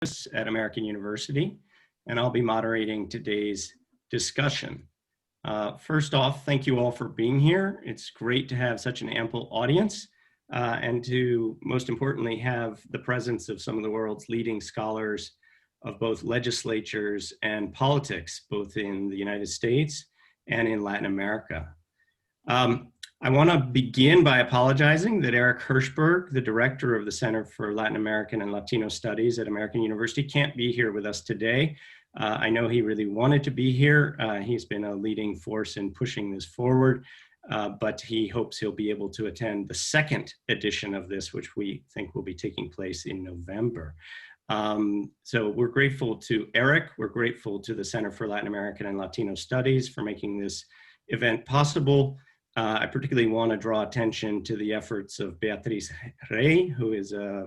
at American University, and I'll be moderating today's discussion. First off, thank you all for being here. It's great to have such an ample audience and to, most importantly, have the presence of some of the world's leading scholars of both legislatures and politics, both in the United States and in Latin America. I want to begin by apologizing that Eric Hirschberg, the director of the Center for Latin American and Latino Studies at American University, can't be here with us today. I know he really wanted to be here. He's been a leading force in pushing this forward, but he hopes he'll be able to attend the second edition of this, which we think will be taking place in November. So we're grateful to Eric. We're grateful to the Center for Latin American and Latino Studies for making this event possible. I particularly want to draw attention to the efforts of Beatriz, who is a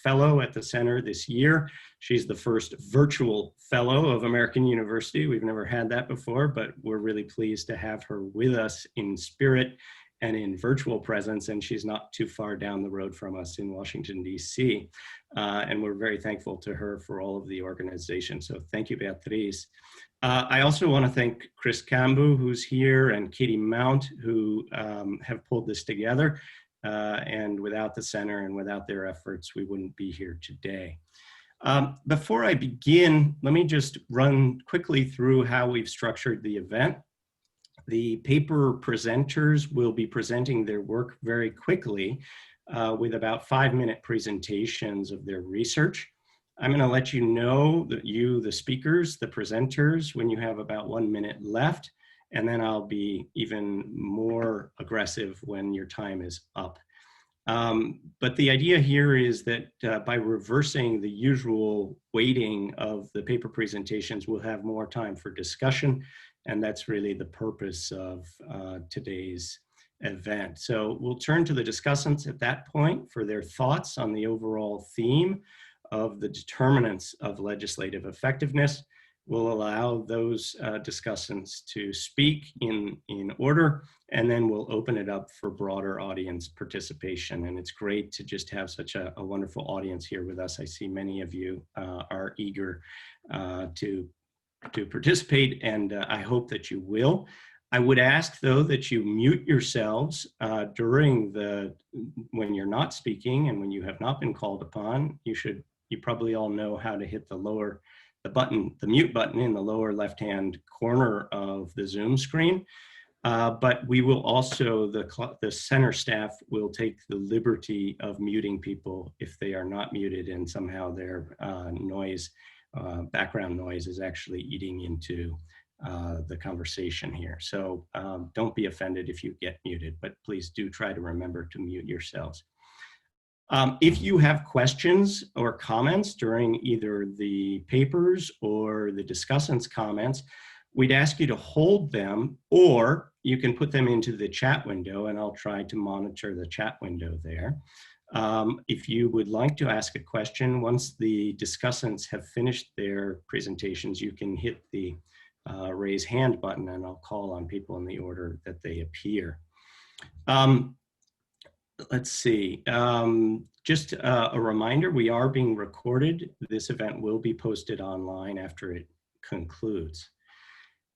fellow at the center this year. She's the first virtual fellow of American University. We've never had that before, but we're really pleased to have her with us in spirit and in virtual presence, and she's not too far down the road from us in Washington, D.C. And we're very thankful to her for all of the organization. So thank you, Beatriz. I also want to thank Chris Cambu, who's here, and Katie Mount, who have pulled this together. And without the center and without their efforts, we wouldn't be here today. Before I begin, let me just run quickly through how we've structured the event. The paper presenters will be presenting their work very quickly with about 5-minute presentations of their research. I'm going to let you know that the speakers, the presenters, when you have about 1 minute left, and then I'll be even more aggressive when your time is up. But the idea here is that by reversing the usual weighting of the paper presentations, we'll have more time for discussion, and that's really the purpose of today's event. So we'll turn to the discussants at that point for their thoughts on the overall theme of the determinants of legislative effectiveness. We'll allow those discussants to speak in order, and then we'll open it up for broader audience participation. And it's great to just have such a wonderful audience here with us. I see many of you are eager to participate, and I hope that you will. I would ask, though, that you mute yourselves when you're not speaking and when you have not been called upon. You probably all know how to hit the mute button in the lower left-hand corner of the Zoom screen. But we will also, the center staff will take the liberty of muting people if they are not muted and somehow their background noise is actually eating into the conversation here. So don't be offended if you get muted, but please do try to remember to mute yourselves. If you have questions or comments during either the papers or the discussants' comments, we'd ask you to hold them, or you can put them into the chat window, and I'll try to monitor the chat window there. If you would like to ask a question, once the discussants have finished their presentations, you can hit the raise hand button, and I'll call on people in the order that they appear. Let's see, just a reminder, we are being recorded. This event will be posted online after it concludes.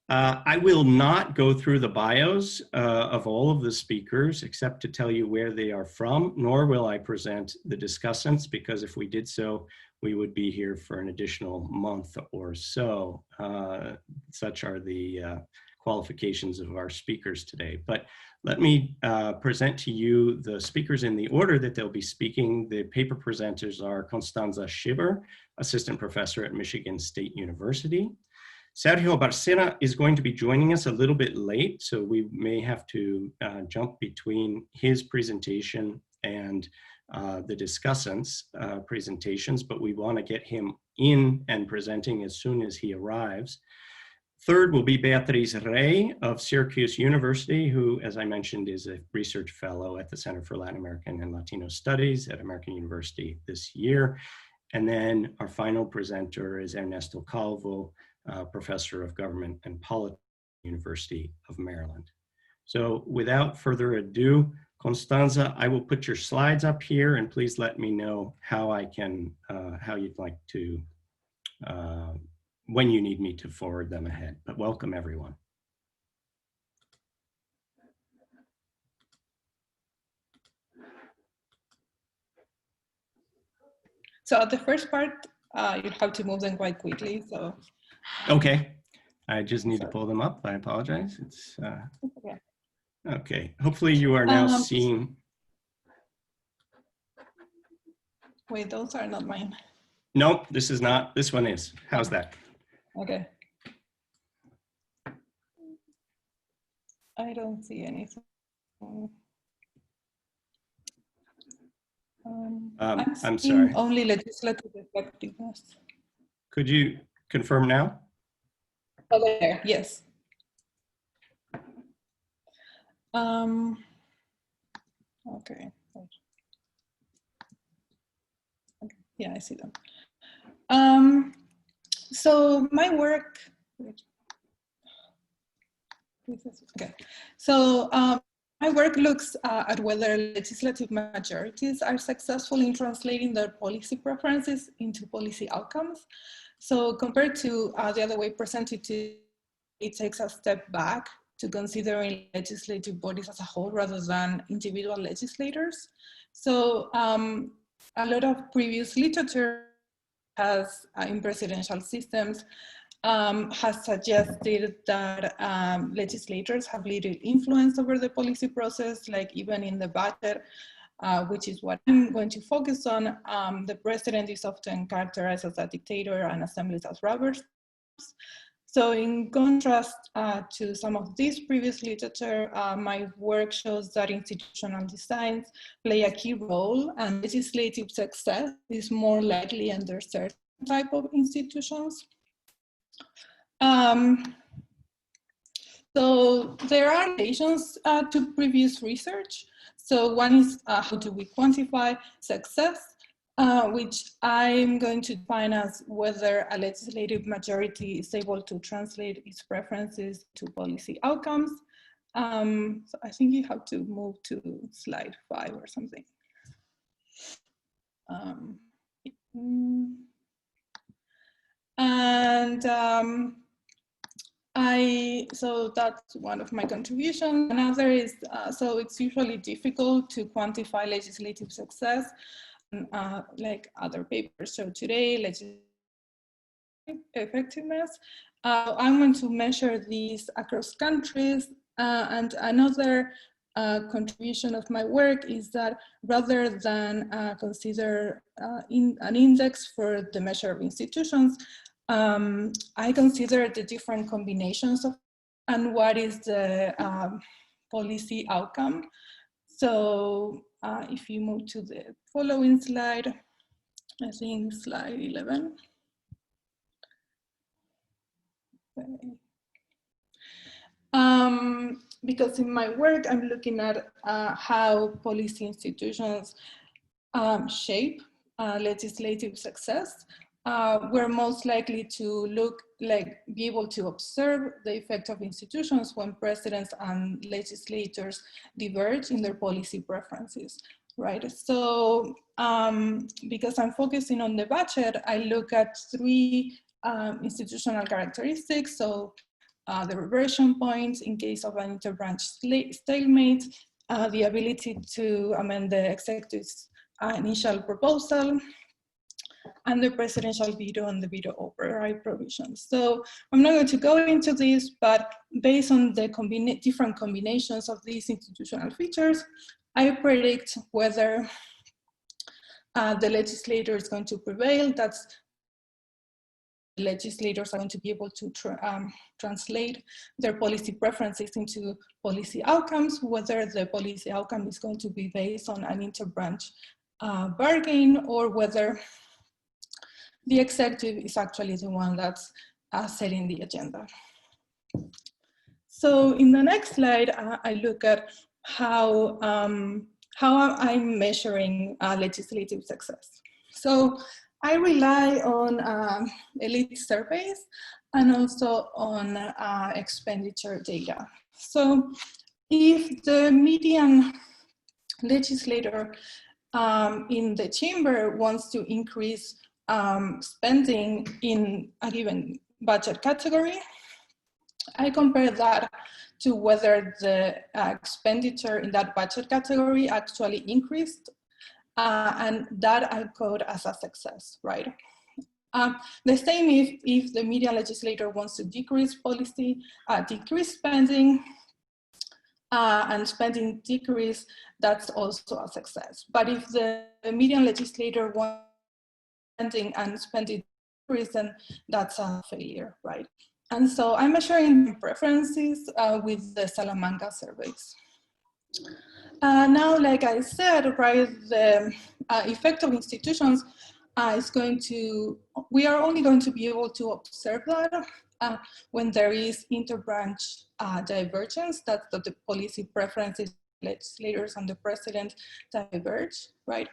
I will not go through the bios of all of the speakers except to tell you where they are from, nor will I present the discussants, because if we did so, we would be here for an additional month or so. Such are the qualifications of our speakers today. But let me present to you the speakers in the order that they'll be speaking. The paper presenters are Constanza Schibber, Assistant Professor at Michigan State University. Sergio Bárcena is going to be joining us a little bit late, so we may have to jump between his presentation and the discussants' presentations, but we want to get him in and presenting as soon as he arrives. Third will be Beatriz of Syracuse University, who, as I mentioned, is a research fellow at the Center for Latin American and Latino Studies at American University this year. And then our final presenter is Ernesto Calvo, Professor of Government and Politics at the University of Maryland. So without further ado, Constanza, I will put your slides up here, and please let me know how I can, how you'd like to, when you need me to forward them ahead. But welcome, everyone. So the first part, you have to move them quite quickly. So. Okay, I just need to pull them up. I apologize. It's okay. Okay. Hopefully you are now seeing. Wait, those are not mine. Nope, this is not. This one is. How's that? Okay. I don't see anything. I'm sorry. Only legislative effectiveness. Could you confirm now? Oh, there, yes. Okay. Yeah, I see them. So my work. Okay. So my work looks at whether legislative majorities are successful in translating their policy preferences into policy outcomes. So compared to the other way presented, it takes a step back to considering legislative bodies as a whole rather than individual legislators. So a lot of previous literature has in presidential systems has suggested that legislators have little influence over the policy process, like even in the budget, which is what I'm going to focus on. The president is often characterized as a dictator and assemblies as rubber stamps. So in contrast to some of this previous literature, my work shows that institutional designs play a key role, and legislative success is more likely under certain type of institutions. So there are limitations to previous research. So one is how do we quantify success, which I'm going to define as whether a legislative majority is able to translate its preferences to policy outcomes. So I think you have to move to slide 5 or something. So that's one of my contributions. Another is, so it's usually difficult to quantify legislative success, like other papers show today, legislative effectiveness. I'm going to measure these across countries, and another contribution of my work is that rather than consider an index for the measure of institutions, I consider the different combinations of and what is the policy outcome. So if you move to the following slide, I think slide 11. Okay. Because in my work, I'm looking at how policy institutions shape legislative success. We're most likely to be able to observe the effect of institutions when presidents and legislators diverge in their policy preferences, right? So because I'm focusing on the budget, I look at 3 institutional characteristics. So the reversion points in case of an interbranch stalemate, the ability to amend the executive's initial proposal, and the presidential veto and the veto override provisions. So I'm not going to go into this, but based on the different combinations of these institutional features, I predict whether the legislator is going to prevail. That's the legislators are going to be able to translate their policy preferences into policy outcomes, whether the policy outcome is going to be based on an interbranch bargain, or whether the executive is actually the one that's setting the agenda. So in the next slide, I look at how I'm measuring legislative success. So I rely on elite surveys and also on expenditure data. So if the median legislator in the chamber wants to increase spending in a given budget category, I compare that to whether the expenditure in that budget category actually increased, and that I code as a success, right? The same if the median legislator wants to decrease policy, decrease spending, and spending decrease, that's also a success. But if the median legislator wants spending and spending decrease, then that's a failure, right? And so I'm measuring preferences with the Salamanca surveys. Now, like I said, right, the effect of institutions is going to, we are only going to be able to observe that when there is interbranch divergence, that the policy preferences, legislators and the president diverge, right?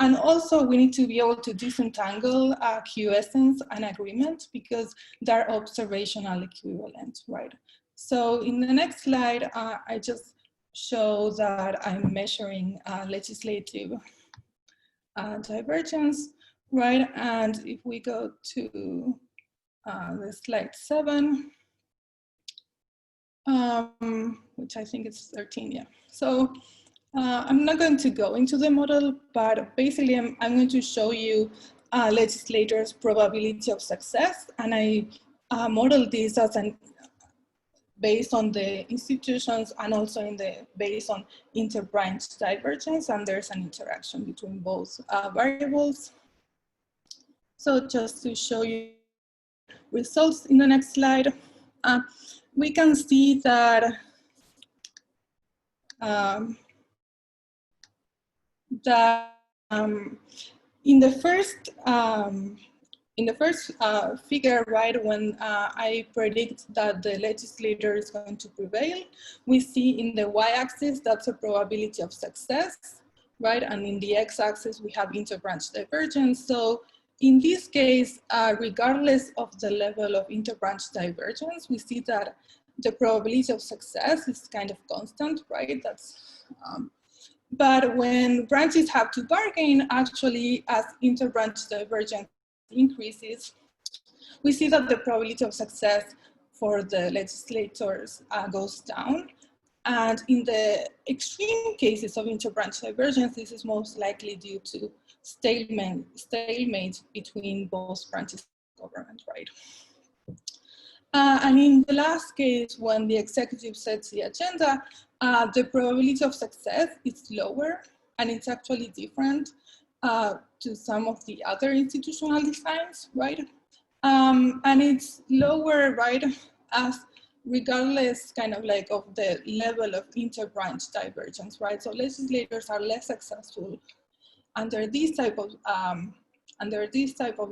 And also we need to be able to disentangle quiescence and agreement because they're observational equivalent, right? So in the next slide, I just show that I'm measuring legislative divergence, right? And if we go to the slide 7, which I think is 13, yeah. So I'm not going to go into the model, but basically I'm going to show you legislators' probability of success, and I model this as an based on the institutions and also based on interbranch divergence, and there's an interaction between both variables. So just to show you results in the next slide, we can see that in the first figure, right, when I predict that the legislator is going to prevail, we see in the y-axis that's a probability of success, right? And in the x-axis we have interbranch divergence. So in this case, regardless of the level of interbranch divergence, we see that the probability of success is kind of constant, right? But when branches have to bargain, actually, as interbranch divergence increases, we see that the probability of success for the legislators goes down. And in the extreme cases of interbranch divergence, this is most likely due to stalemate between both branches of government, right? And in the last case, when the executive sets the agenda, the probability of success is lower, and it's actually different to some of the other institutional designs, right? And it's lower, right, as regardless kind of like of the level of interbranch divergence, right? So legislators are less successful under these type of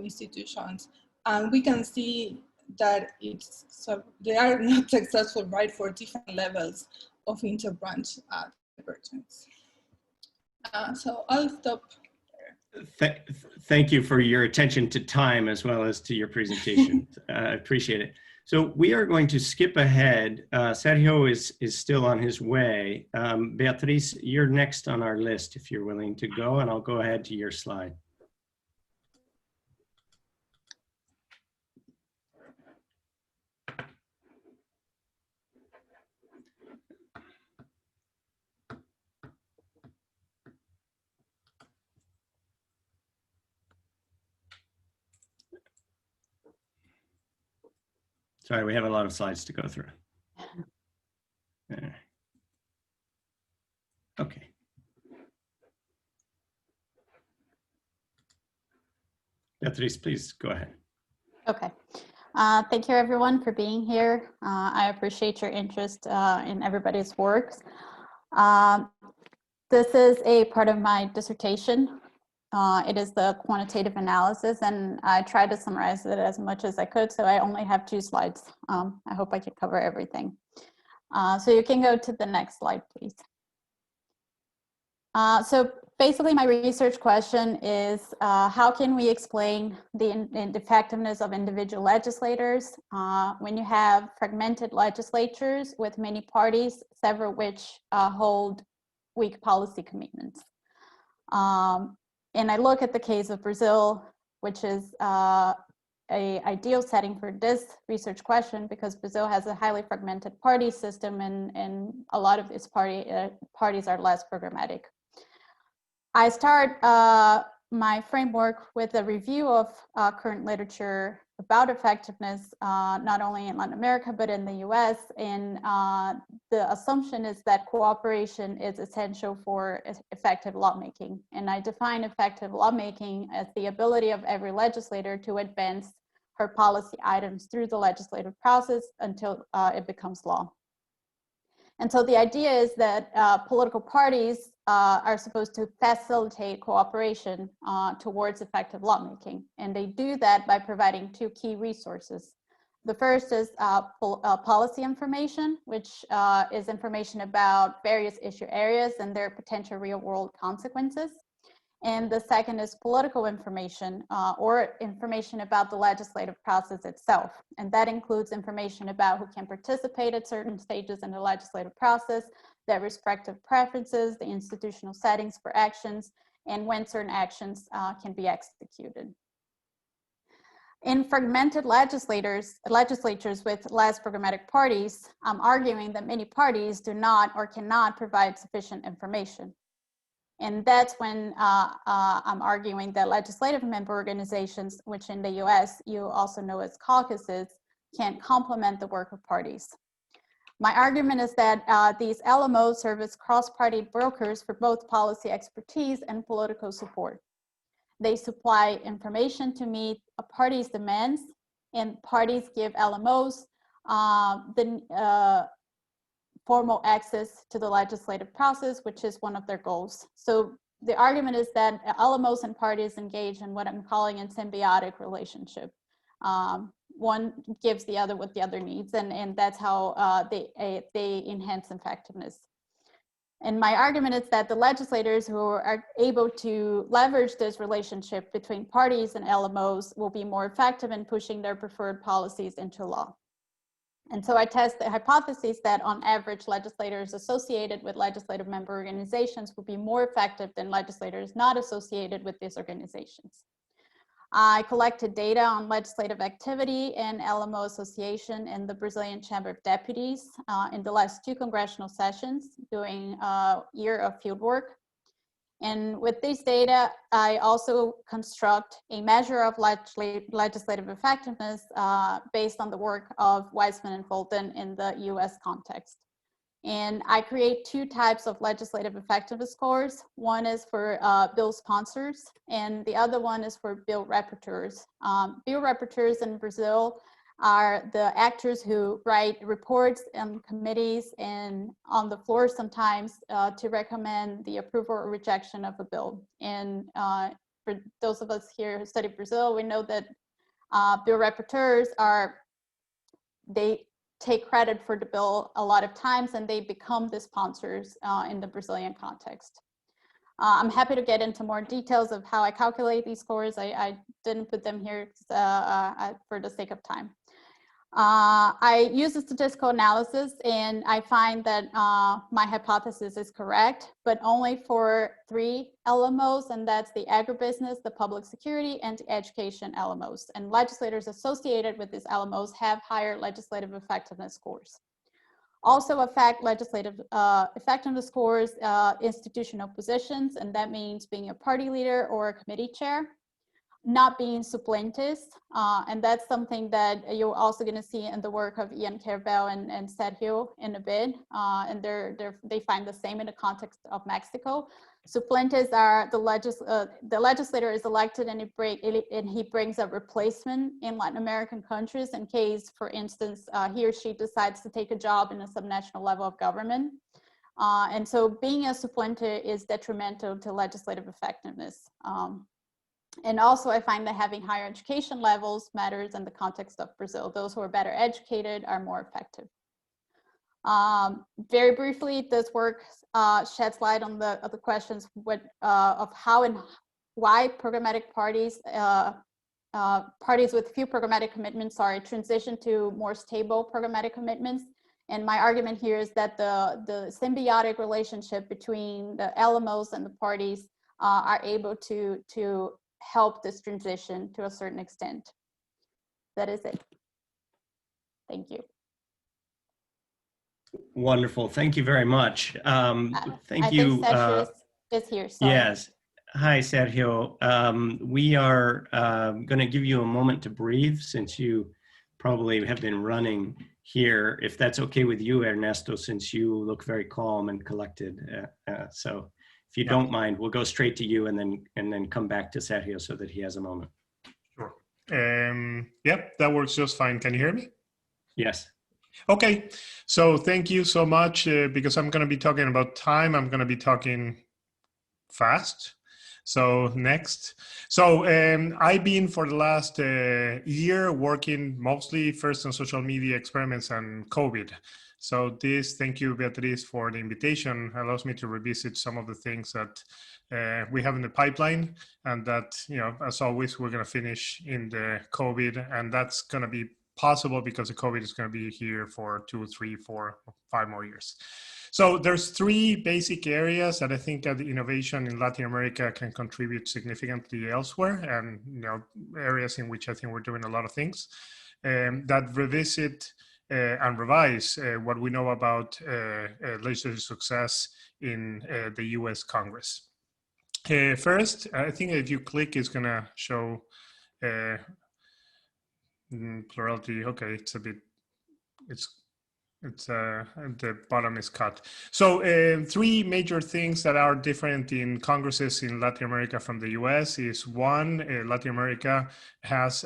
institutions, and we can see that they are not successful, right, for different levels of interbranch divergence. So I'll stop there. Thank you for your attention to time as well as to your presentation. I appreciate it. So we are going to skip ahead. Sergio is still on his way. Beatriz, you're next on our list if you're willing to go, and I'll go ahead to your slide. Sorry, we have a lot of slides to go through. Okay. Beatriz, please go ahead. Okay. Thank you everyone for being here. I appreciate your interest in everybody's works. This is a part of my dissertation. It is the quantitative analysis, and I tried to summarize it as much as I could, so I only have 2 slides. I hope I can cover everything. So you can go to the next slide, please. So basically my research question is, how can we explain the effectiveness of individual legislators when you have fragmented legislatures with many parties, several which hold weak policy commitments. And I look at the case of Brazil, which is a ideal setting for this research question, because Brazil has a highly fragmented party system, and a lot of its parties are less programmatic. I start my framework with a review of current literature about effectiveness, not only in Latin America, but in the US. And the assumption is that cooperation is essential for effective lawmaking. And I define effective lawmaking as the ability of every legislator to advance her policy items through the legislative process until it becomes law. And so the idea is that political parties are supposed to facilitate cooperation towards effective lawmaking. And they do that by providing two key resources. The first is policy information, which is information about various issue areas and their potential real-world consequences. And the second is political information, or information about the legislative process itself. And that includes information about who can participate at certain stages in the legislative process, their respective preferences, the institutional settings for actions, and when certain actions can be executed. In fragmented legislatures with less programmatic parties, I'm arguing that many parties do not or cannot provide sufficient information. And that's when I'm arguing that legislative member organizations, which in the US you also know as caucuses, can complement the work of parties. My argument is that these LMOs serve as cross-party brokers for both policy expertise and political support. They supply information to meet a party's demands, and parties give LMOs formal access to the legislative process, which is one of their goals. So the argument is that LMOs and parties engage in what I'm calling a symbiotic relationship. One gives the other what the other needs, and that's how they enhance effectiveness. And my argument is that the legislators who are able to leverage this relationship between parties and LMOs will be more effective in pushing their preferred policies into law. And so I test the hypothesis that on average, legislators associated with legislative member organizations will be more effective than legislators not associated with these organizations. I collected data on legislative activity and LMO association in the Brazilian Chamber of Deputies in the last 2 congressional sessions, doing a year of field work. And with these data, I also construct a measure of legislative effectiveness based on the work of Weissman and Fulton in the US context. And I create 2 types of legislative effectiveness scores. One is for bill sponsors, and the other one is for bill rapporteurs. Bill rapporteurs in Brazil are the actors who write reports and committees and on the floor sometimes to recommend the approval or rejection of a bill. And for those of us here who study Brazil, we know that bill rapporteurs they take credit for the bill a lot of times, and they become the sponsors in the Brazilian context. I'm happy to get into more details of how I calculate these scores. I didn't put them here for the sake of time. I use a statistical analysis, and I find that my hypothesis is correct, but only for 3 LMOs, and that's the agribusiness, the public security, and the education LMOs. And legislators associated with these LMOs have higher legislative effectiveness scores. Also affect legislative effectiveness scores institutional positions, and that means being a party leader or a committee chair, not being suplentes, and that's something that you're also going to see in the work of Ian Carvel and Sergio in a bit, and they find the same in the context of Mexico. Suplentes are the legislator is elected, and he brings a replacement in Latin American countries in case, for instance, he or she decides to take a job in a subnational level of government. And so being a suplente is detrimental to legislative effectiveness. And also I find that having higher education levels matters in the context of Brazil. Those who are better educated are more effective. Very briefly, this work sheds light on the questions of how and why programmatic parties, parties with few programmatic commitments, transition to more stable programmatic commitments, And my argument here is that the symbiotic relationship between the LMOs and the parties are able to help this transition to a certain extent. That is it. Thank you. Wonderful. Thank you very much. Thank I you. think Sergio is here. Sorry. Yes. Hi, Sergio. We are going to give you a moment to breathe since you probably have been running here. If that's okay with you, Ernesto, since you look very calm and collected. So if you don't mind, we'll go straight to you and then come back to Sergio so that he has a moment. Sure. Yep, that works just fine. Can you hear me? Yes. Okay. So thank you so much because I'm going to be talking about time. I'm going to be talking fast. So next. So I've been for the last year working mostly first on social media experiments and COVID. So this, thank you, Beatriz, for the invitation. Allows me to revisit some of the things that we have in the pipeline, and that, you know, as always, we're going to finish in the COVID, and that's going to be possible because the COVID is going to be here for 2, 3, 4, 5 more years. So there's 3 basic areas that I think that the innovation in Latin America can contribute significantly elsewhere, and, you know, areas in which I think we're doing a lot of things that revisit and revise what we know about legislative success in the US Congress. First, I think if you click, it's going to show plurality. Okay, it's a bit, it's the bottom is cut. So 3 major things that are different in Congresses in Latin America from the US is, one, Latin America has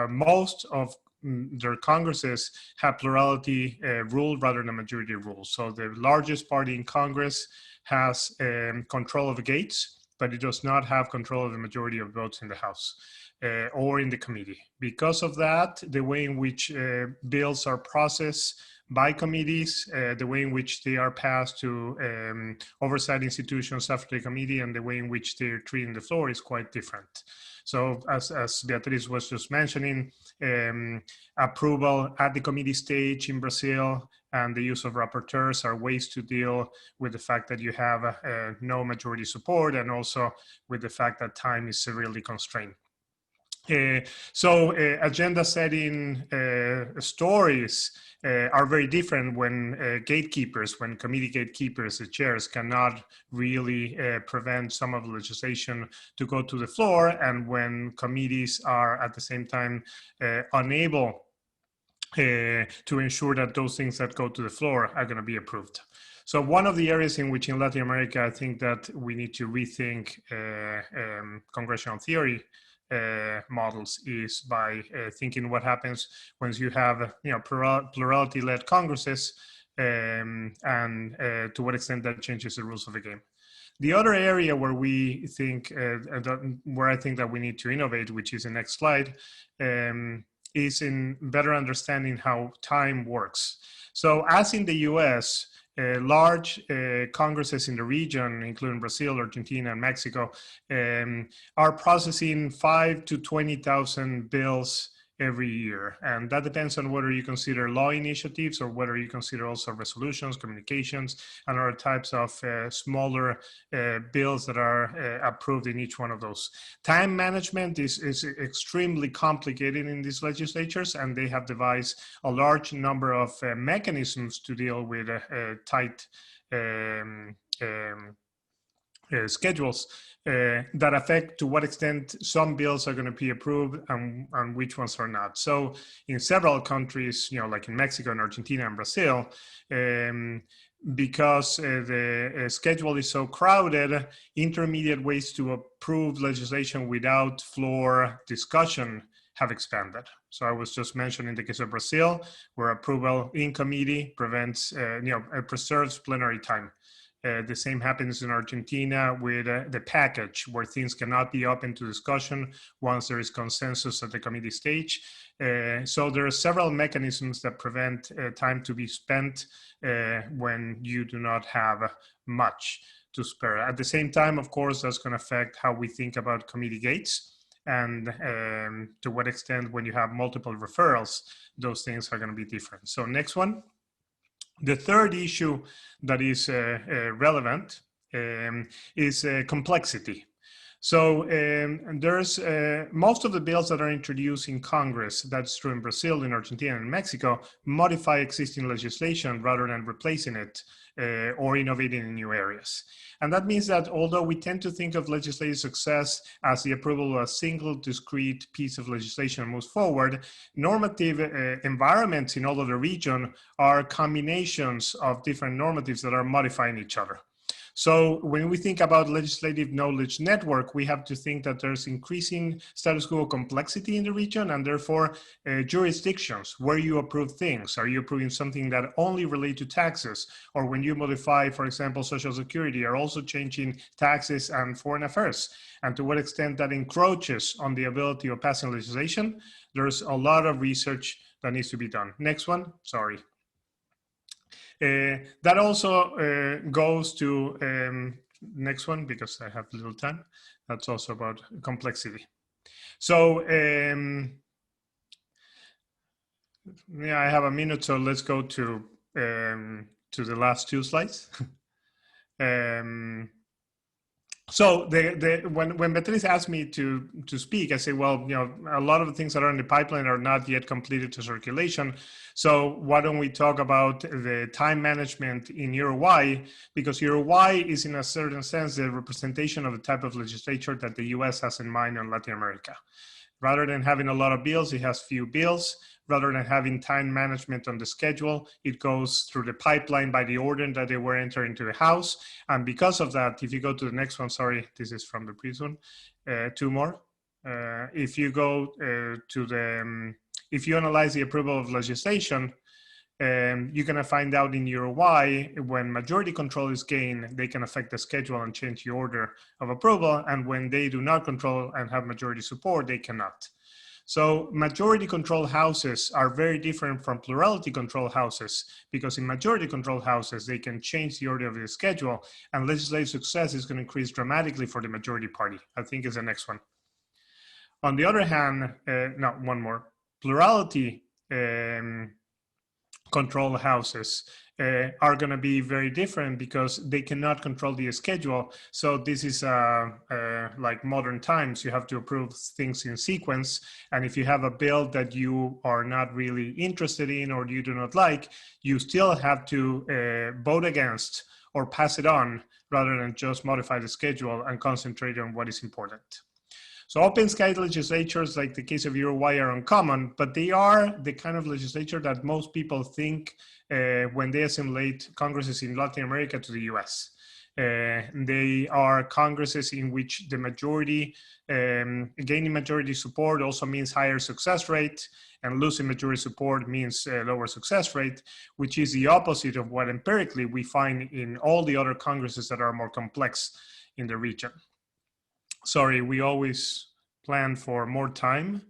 most of their Congresses have plurality rule rather than majority rule. So the largest party in Congress has control of the gates, but it does not have control of the majority of votes in the House or in the committee. Because of that, the way in which bills are processed by committees, the way in which they are passed to oversight institutions after the committee, and the way in which they're treating the floor is quite different. So as Beatriz was just mentioning, approval at the committee stage in Brazil and the use of rapporteurs are ways to deal with the fact that you have no majority support, and also with the fact that time is severely constrained. So agenda setting stories are very different when gatekeepers, when committee gatekeepers, the chairs, cannot really prevent some of the legislation to go to the floor, and when committees are at the same time unable to ensure that those things that go to the floor are going to be approved. So one of the areas in which in Latin America, I think that we need to rethink congressional theory models is by thinking what happens when you have, you know, plurality-led Congresses, and to what extent that changes the rules of the game. The other area where we think, where I think that we need to innovate, which is the next slide, is in better understanding how time works. So as in the US, large Congresses in the region, including Brazil, Argentina, and Mexico, are processing 5,000 to 20,000 bills every year. And that depends on whether you consider law initiatives or whether you consider also resolutions, communications, and other types of smaller bills that are approved in each one of those. Time management is extremely complicated in these legislatures, and they have devised a large number of mechanisms to deal with tight schedules that affect to what extent some bills are going to be approved and which ones are not. So in several countries, you know, like in Mexico and Argentina and Brazil, because the schedule is so crowded, intermediate ways to approve legislation without floor discussion have expanded. So I was just mentioning the case of Brazil, where approval in committee prevents, preserves plenary time. The same happens in Argentina with the package, where things cannot be open to discussion once there is consensus at the committee stage. So there are several mechanisms that prevent time to be spent when you do not have much to spare. At the same time, of course, that's going to affect how we think about committee gates, and to what extent when you have multiple referrals, those things are going to be different. So next one. The third issue that is relevant is complexity. So there's most of the bills that are introduced in Congress, that's true in Brazil, in Argentina, and Mexico, modify existing legislation rather than replacing it or innovating in new areas. And that means that although we tend to think of legislative success as the approval of a single discrete piece of legislation moves forward, normative environments in all of the region are combinations of different normatives that are modifying each other. So when we think about legislative knowledge network, we have to think that there's increasing status quo complexity in the region, and therefore jurisdictions where you approve things. Are you approving something that only relate to taxes? Or when you modify, for example, Social Security, are also changing taxes and foreign affairs? And to what extent that encroaches on the ability of passing legislation? There's a lot of research that needs to be done. Next one, sorry. That also goes to next one, because I have little time. That's also about complexity. So yeah, I have a minute, so let's go to the last two slides. So when Beatriz asked me to speak, I say, well, you know, a lot of the things that are in the pipeline are not yet completed to circulation. So why don't we talk about the time management in Uruguay? Because Uruguay is, in a certain sense, the representation of the type of legislature that the US has in mind in Latin America. Rather than having a lot of bills, it has few bills. Rather than having time management on the schedule, it goes through the pipeline by the order that they were entering into the House. And because of that, if you go to the next one, sorry, this is from the previous one, two more. If you go to the, if you analyze the approval of legislation, you're going to find out in Uruguay, when majority control is gained, they can affect the schedule and change the order of approval. And when they do not control and have majority support, they cannot. So majority control houses are very different from plurality control houses, because in majority control houses, they can change the order of the schedule, and legislative success is going to increase dramatically for the majority party. I think is the next one. On the other hand, no, one more. Plurality control houses are going to be very different because they cannot control the schedule. So this is like modern times. You have to approve things in sequence. And if you have a bill that you are not really interested in or you do not like, you still have to vote against or pass it on rather than just modify the schedule and concentrate on what is important. So open sky legislatures, like the case of Uruguay, are uncommon, but they are the kind of legislature that most people think when they assimilate congresses in Latin America to the US. They are congresses in which the majority, gaining majority support also means higher success rate, and losing majority support means lower success rate, which is the opposite of what empirically we find in all the other congresses that are more complex in the region. Sorry, we always plan for more time.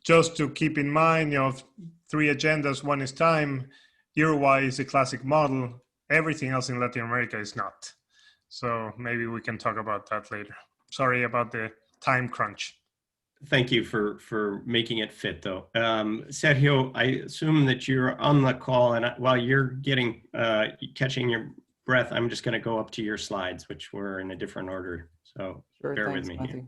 Just to keep in mind, you know, 3 agendas, 1 is time. Uruguay is a classic model. Everything else in Latin America is not. So maybe we can talk about that later. Sorry about the time crunch. Thank you for making it fit, though. Sergio, I assume that you're on the call, and while you're getting catching your breath, I'm just going to go up to your slides, which were in a different order. So sure, bear thanks, with me Matthew. here.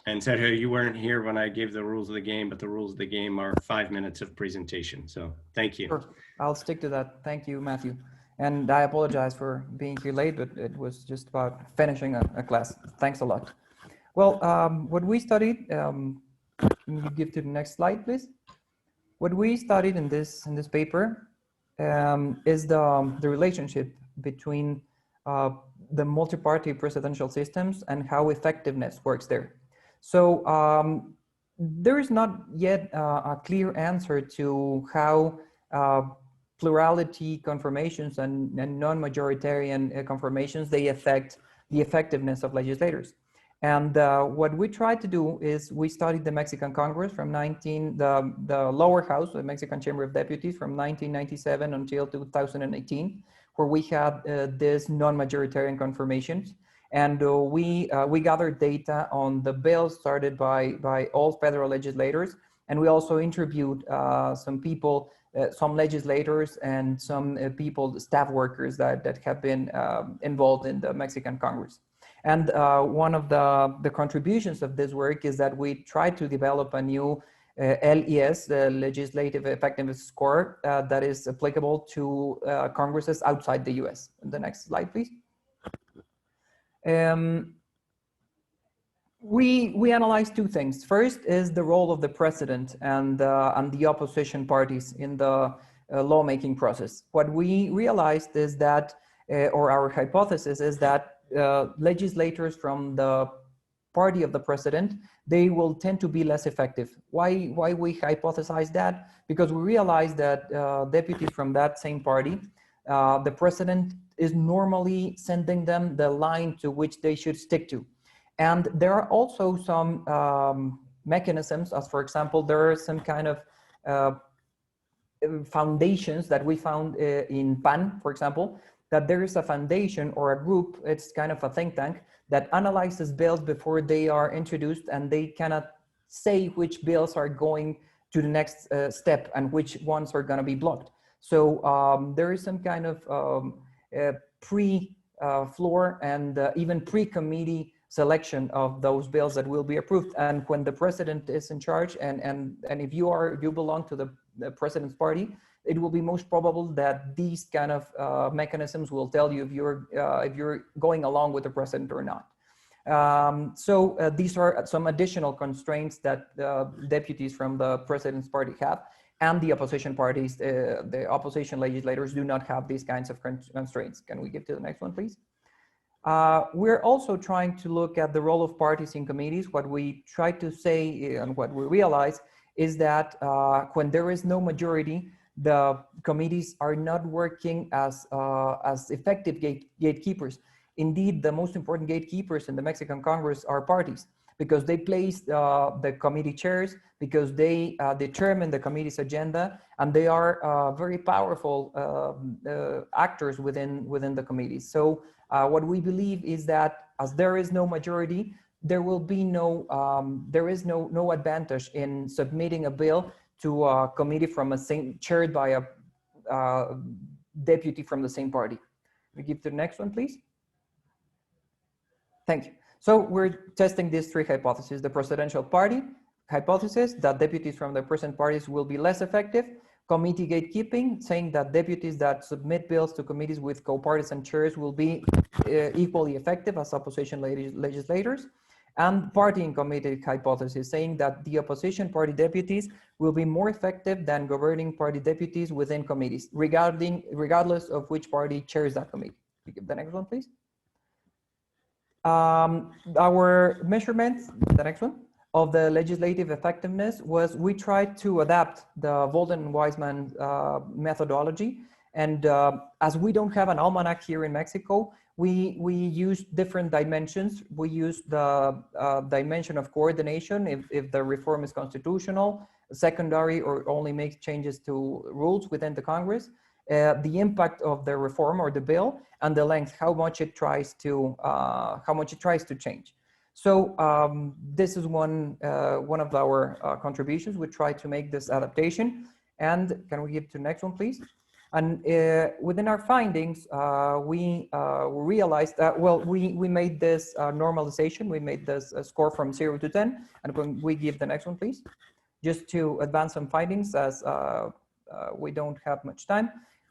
And Sergio, you weren't here when I gave the rules of the game, but the rules of the game are 5 minutes of presentation. So thank you. Sure, I'll stick to that. Thank you, Matthew. And I apologize for being here late, but it was just about finishing a class. Thanks a lot. Well, what we studied, can you give to the next slide, please? What we studied in this paper is the relationship between the multi-party presidential systems and how effectiveness works there. So there is not yet a clear answer to how plurality confirmations and non-majoritarian confirmations, they affect the effectiveness of legislators. And what we tried to do is we studied the Mexican Congress from the lower house, the Mexican Chamber of Deputies, from 1997 until 2018, where we had this non-majoritarian confirmations. And we gathered data on the bills started by all federal legislators. And we also interviewed some people, some legislators and some people, staff workers that have been involved in the Mexican Congress. And one of the contributions of this work is that we tried to develop a new LES, the Legislative Effectiveness Score, that is applicable to Congresses outside the US. The next slide, please. We analyzed two things. First is the role of the president and the opposition parties in the lawmaking process. What we realized is that, or our hypothesis is that legislators from the party of the president, they will tend to be less effective. Why we hypothesize that? Because we realize that deputies from that same party, the president is normally sending them the line to which they should stick to. And there are also some mechanisms, as for example, there are some kind of foundations that we found in PAN, for example, that there is a foundation or a group, it's kind of a think tank, that analyzes bills before they are introduced, and they cannot say which bills are going to the next step and which ones are going to be blocked. So there is some kind of pre-floor and even pre-committee selection of those bills that will be approved. And when the president is in charge, and if you belong to the president's party, it will be most probable that these kind of mechanisms will tell you if you're going along with the president or not. So these are some additional constraints that deputies from the president's party have, and the opposition parties, the opposition legislators do not have these kinds of constraints. Can we get to the next one, please? We're also trying to look at the role of parties in committees. What we try to say and what we realize is that when there is no majority, the committees are not working as effective gatekeepers. Indeed, the most important gatekeepers in the Mexican Congress are parties, because they place the committee chairs, because they determine the committee's agenda, and they are very powerful actors within the committees. So what we believe is that as there is no majority, there will be there is no advantage in submitting a bill to a committee from chaired by a deputy from the same party. We give to the next one, please. Thank you. So we're testing these three hypotheses: the presidential party hypothesis, that deputies from the present parties will be less effective; committee gatekeeping, saying that deputies that submit bills to committees with co-partisan chairs will be equally effective as opposition legislators; and party and committee hypothesis, saying that the opposition party deputies will be more effective than governing party deputies within committees, regardless of which party chairs that committee. We give the next one, please. Our measurements, the next one, of the legislative effectiveness was we tried to adapt the Volden and Weisman methodology. And as we don't have an almanac here in Mexico, we used different dimensions. We used the dimension of coordination, if the reform is constitutional, secondary, or only makes changes to rules within the Congress, the impact of the reform or the bill, and the length, how much it tries to change. So this is one of our contributions. We try to make this adaptation. And can we give to the next one, please? And within our findings, we realized that, well, we made this normalization. We made this score from 0 to 10. And when we give the next one, please, just to advance some findings, as we don't have much time.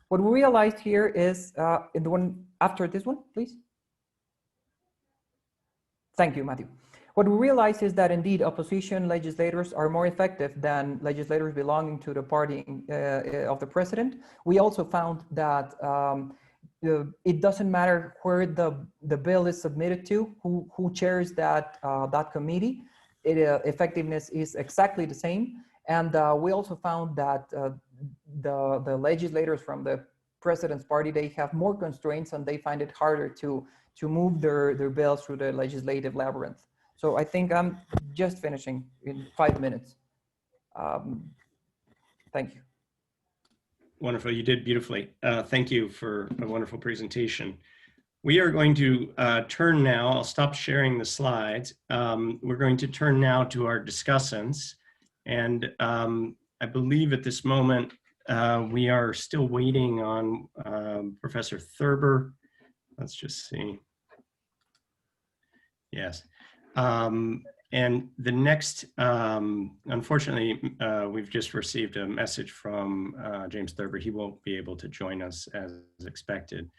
What we realized here is, in the one after this one, please. Thank you, Matthew. What we realized is that indeed opposition legislators are more effective than legislators belonging to the party of the president. We also found that it doesn't matter where the bill is submitted to, who chairs that committee. Effectiveness is exactly the same. And we also found that the legislators from the president's party, they have more constraints and they find it harder to move their bills through the legislative labyrinth. So I think I'm just finishing in 5 minutes. Thank you. Wonderful, you did beautifully. Thank you for a wonderful presentation. We are going to turn now, I'll stop sharing the slides. We're going to turn now to our discussants. And I believe at this moment, we are still waiting on Professor Thurber. Let's just see. Yes. And the next, unfortunately, we've just received a message from James Thurber. He won't be able to join us as expected.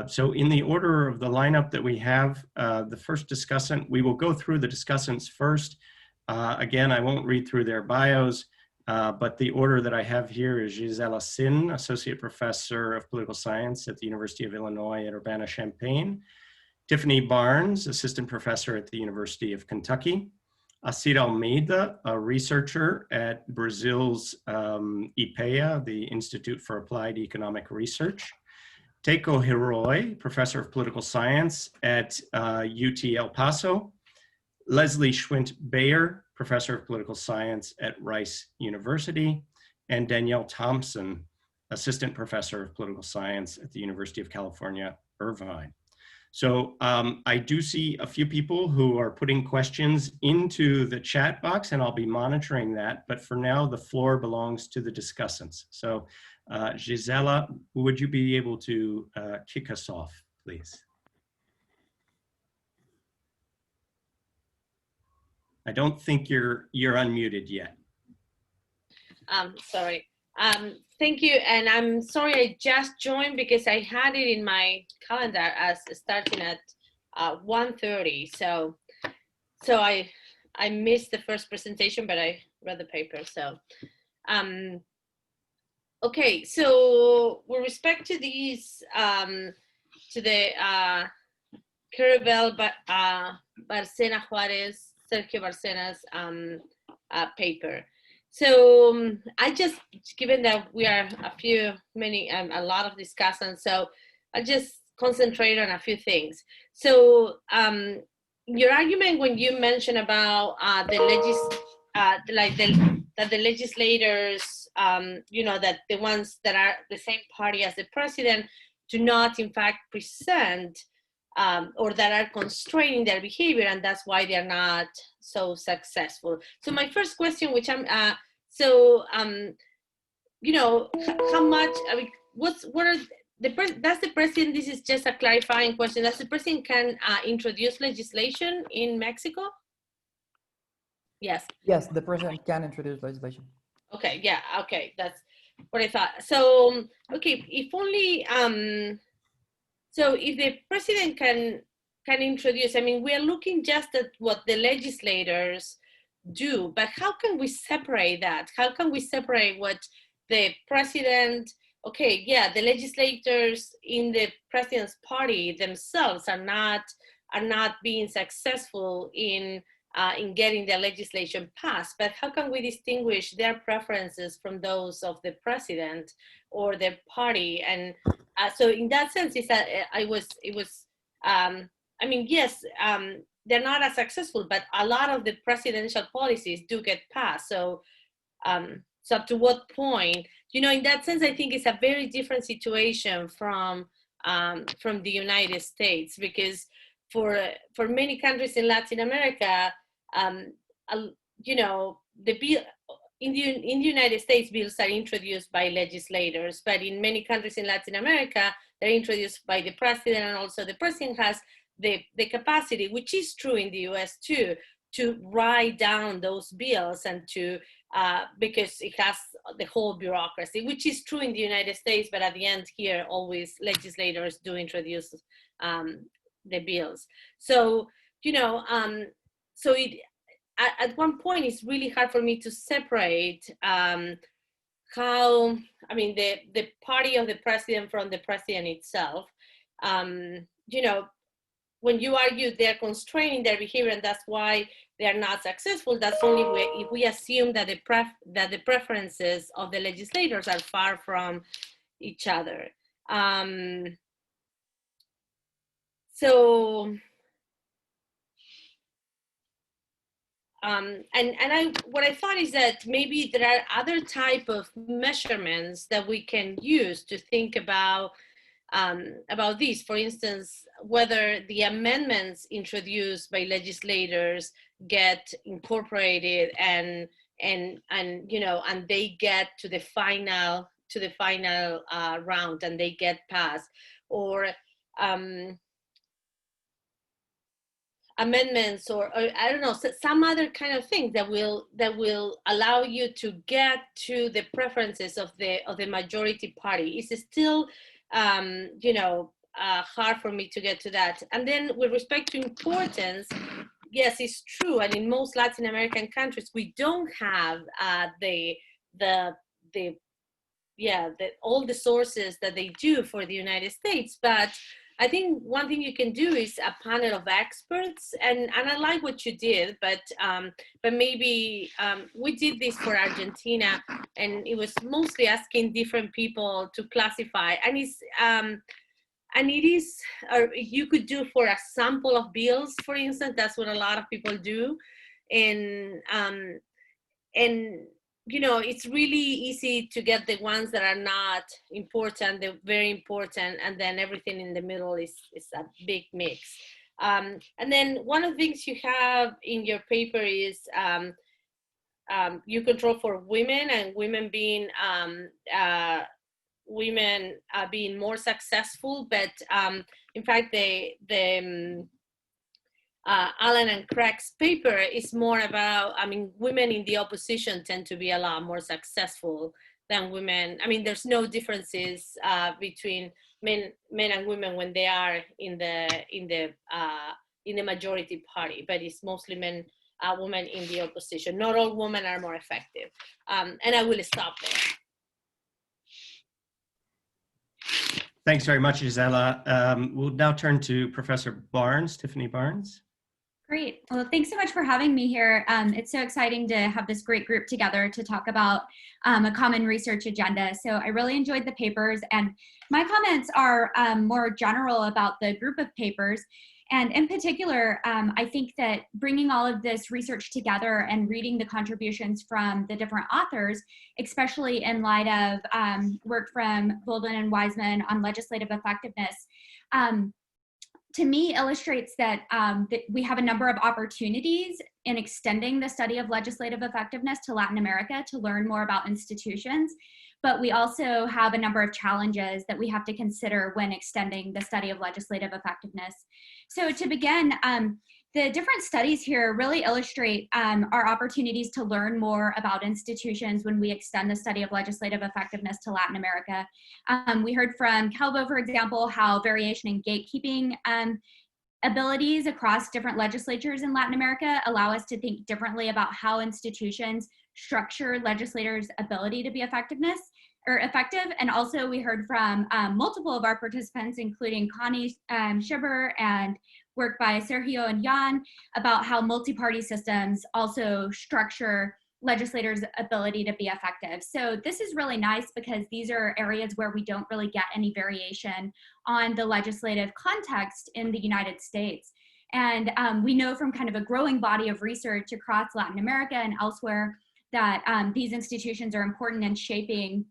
So in the order of the lineup that we have, the first discussant, we will go through the discussants first. Again, I won't read through their bios, but the order that I have here is Gisela Sin, Associate Professor of Political Science at the University of Illinois at Urbana-Champaign. Tiffany Barnes, Assistant Professor at the University of Kentucky. Acir Almeida, a researcher at Brazil's IPEA, the Institute for Applied Economic Research. Teiko Hiroi, Professor of Political Science at UT El Paso. Leslie Schwint-Bayer, Professor of Political Science at Rice University. And Danielle Thompson, Assistant Professor of Political Science at the University of California, Irvine. So I do see a few people who are putting questions into the chat box, and I'll be monitoring that. But for now, the floor belongs to the discussants. So Gisela, would you be able to kick us off, please? I don't think you're unmuted yet. Sorry. Thank you, and I'm sorry I just joined because I had it in my calendar as starting at 1:30. So I missed the first presentation, but I read the paper. So okay. So with respect to these, to the Carabel Bárcena Juárez, Sergio Bárcena's paper. So I just, given that we are a lot of discussants, so I just concentrate on a few things. So your argument when you mentioned about that the legislators, you know, that the ones that are the same party as the president do not in fact present or that are constraining their behavior, and that's why they're not so successful. So my first question, which I'm, you know, how much, I mean, what are does the president, this is just a clarifying question, does the president can introduce legislation in Mexico? Yes. Yes, the president can introduce legislation. Okay, yeah, okay, that's what I thought. So, okay, if only, so if the president can introduce, I mean, we're looking just at what the legislators do, but how can we separate that? How can we separate what the president, okay, yeah, the legislators in the president's party themselves are not being successful in getting the legislation passed, but how can we distinguish their preferences from those of the president or the party? And so in that sense, is that I mean, yes, they're not as successful, but a lot of the presidential policies do get passed. So, so up to what point, you know, in that sense, I think it's a very different situation from the United States, because for many countries in Latin America, you know, the bill in the United States, bills are introduced by legislators, but in many countries in Latin America, they're introduced by the president, and also the president has the capacity, which is true in the US too, to write down those bills and to, because it has the whole bureaucracy, which is true in the United States, but at the end here, always legislators do introduce the bills. So, you know, so at one point, it's really hard for me to separate how, I mean, the party of the president from the president itself. You know, when you argue they're constraining their behavior and that's why they're not successful, that's only if we assume that the preferences of the legislators are far from each other. What I thought is that maybe there are other type of measurements that we can use to think about about this. For instance, whether the amendments introduced by legislators get incorporated and you know, and they get to the final round and they get passed, or amendments, or I don't know, some other kind of thing that will allow you to get to the preferences of the majority party. It's still you know, hard for me to get to that. And then with respect to importance, yes, it's true. And in most Latin American countries, we don't have all the sources that they do for the United States. But I think one thing you can do is a panel of experts, and I like what you did, but maybe we did this for Argentina, and it was mostly asking different people to classify, and it is, or you could do for a sample of bills, for instance. That's what a lot of people do, and you know, it's really easy to get the ones that are not important, they're very important, and then everything in the middle is a big mix. And then one of the things you have in your paper is you control for women, and women being being more successful, but in fact Alan and Craig's paper is more about, I mean, women in the opposition tend to be a lot more successful than women. I mean, there's no differences between men and women when they are in the majority party, but it's mostly women in the opposition. Not all women are more effective. And I will stop there. Thanks very much, Gisela. We'll now turn to Professor Barnes, Tiffany Barnes. Great. Well, thanks so much for having me here. It's so exciting to have this great group together to talk about a common research agenda. So I really enjoyed the papers, and my comments are more general about the group of papers. And in particular, I think that bringing all of this research together and reading the contributions from the different authors, especially in light of work from Bolden and Wiseman on legislative effectiveness, to me illustrates that, that we have a number of opportunities in extending the study of legislative effectiveness to Latin America to learn more about institutions, but we also have a number of challenges that we have to consider when extending the study of legislative effectiveness. So to begin, the different studies here really illustrate our opportunities to learn more about institutions when we extend the study of legislative effectiveness to Latin America. We heard from Calvo, for example, how variation in gatekeeping abilities across different legislatures in Latin America allow us to think differently about how institutions structure legislators' ability to be effective. And also we heard from multiple of our participants, including Connie Schibber and work by Sergio and Jan, about how multi-party systems also structure legislators' ability to be effective. So this is really nice because these are areas where we don't really get any variation on the legislative context in the United States. And we know from kind of a growing body of research across Latin America and elsewhere that these institutions are important in shaping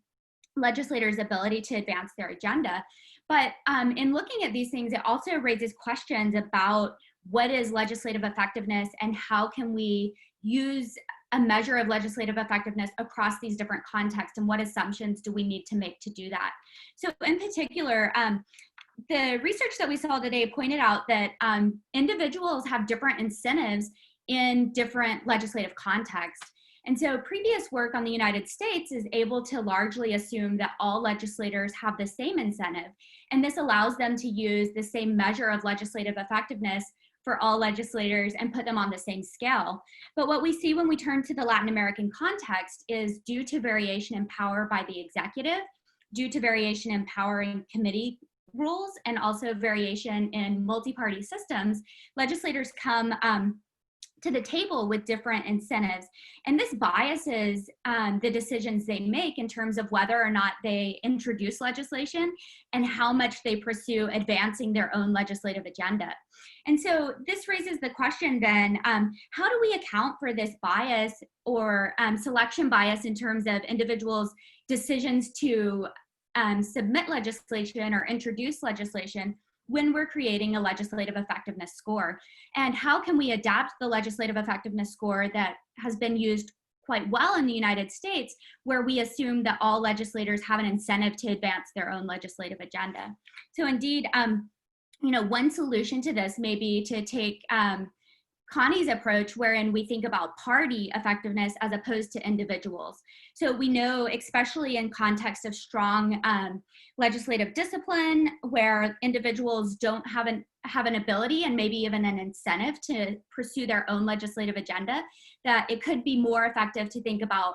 legislators' ability to advance their agenda. But in looking at these things, it also raises questions about what is legislative effectiveness and how can we use a measure of legislative effectiveness across these different contexts, and what assumptions do we need to make to do that? So in particular, the research that we saw today pointed out that individuals have different incentives in different legislative contexts. And so previous work on the United States is able to largely assume that all legislators have the same incentive. And this allows them to use the same measure of legislative effectiveness for all legislators and put them on the same scale. But what we see when we turn to the Latin American context is, due to variation in power by the executive, due to variation in power in committee rules, and also variation in multi-party systems, legislators come to the table with different incentives. And this biases the decisions they make in terms of whether or not they introduce legislation and how much they pursue advancing their own legislative agenda. And so this raises the question then, how do we account for this bias or selection bias in terms of individuals' decisions to submit legislation or introduce legislation when we're creating a legislative effectiveness score? And how can we adapt the legislative effectiveness score that has been used quite well in the United States, where we assume that all legislators have an incentive to advance their own legislative agenda? So indeed, you know, one solution to this may be to take Connie's approach, wherein we think about party effectiveness as opposed to individuals. So we know, especially in context of strong legislative discipline, where individuals don't have an ability and maybe even an incentive to pursue their own legislative agenda, that it could be more effective to think about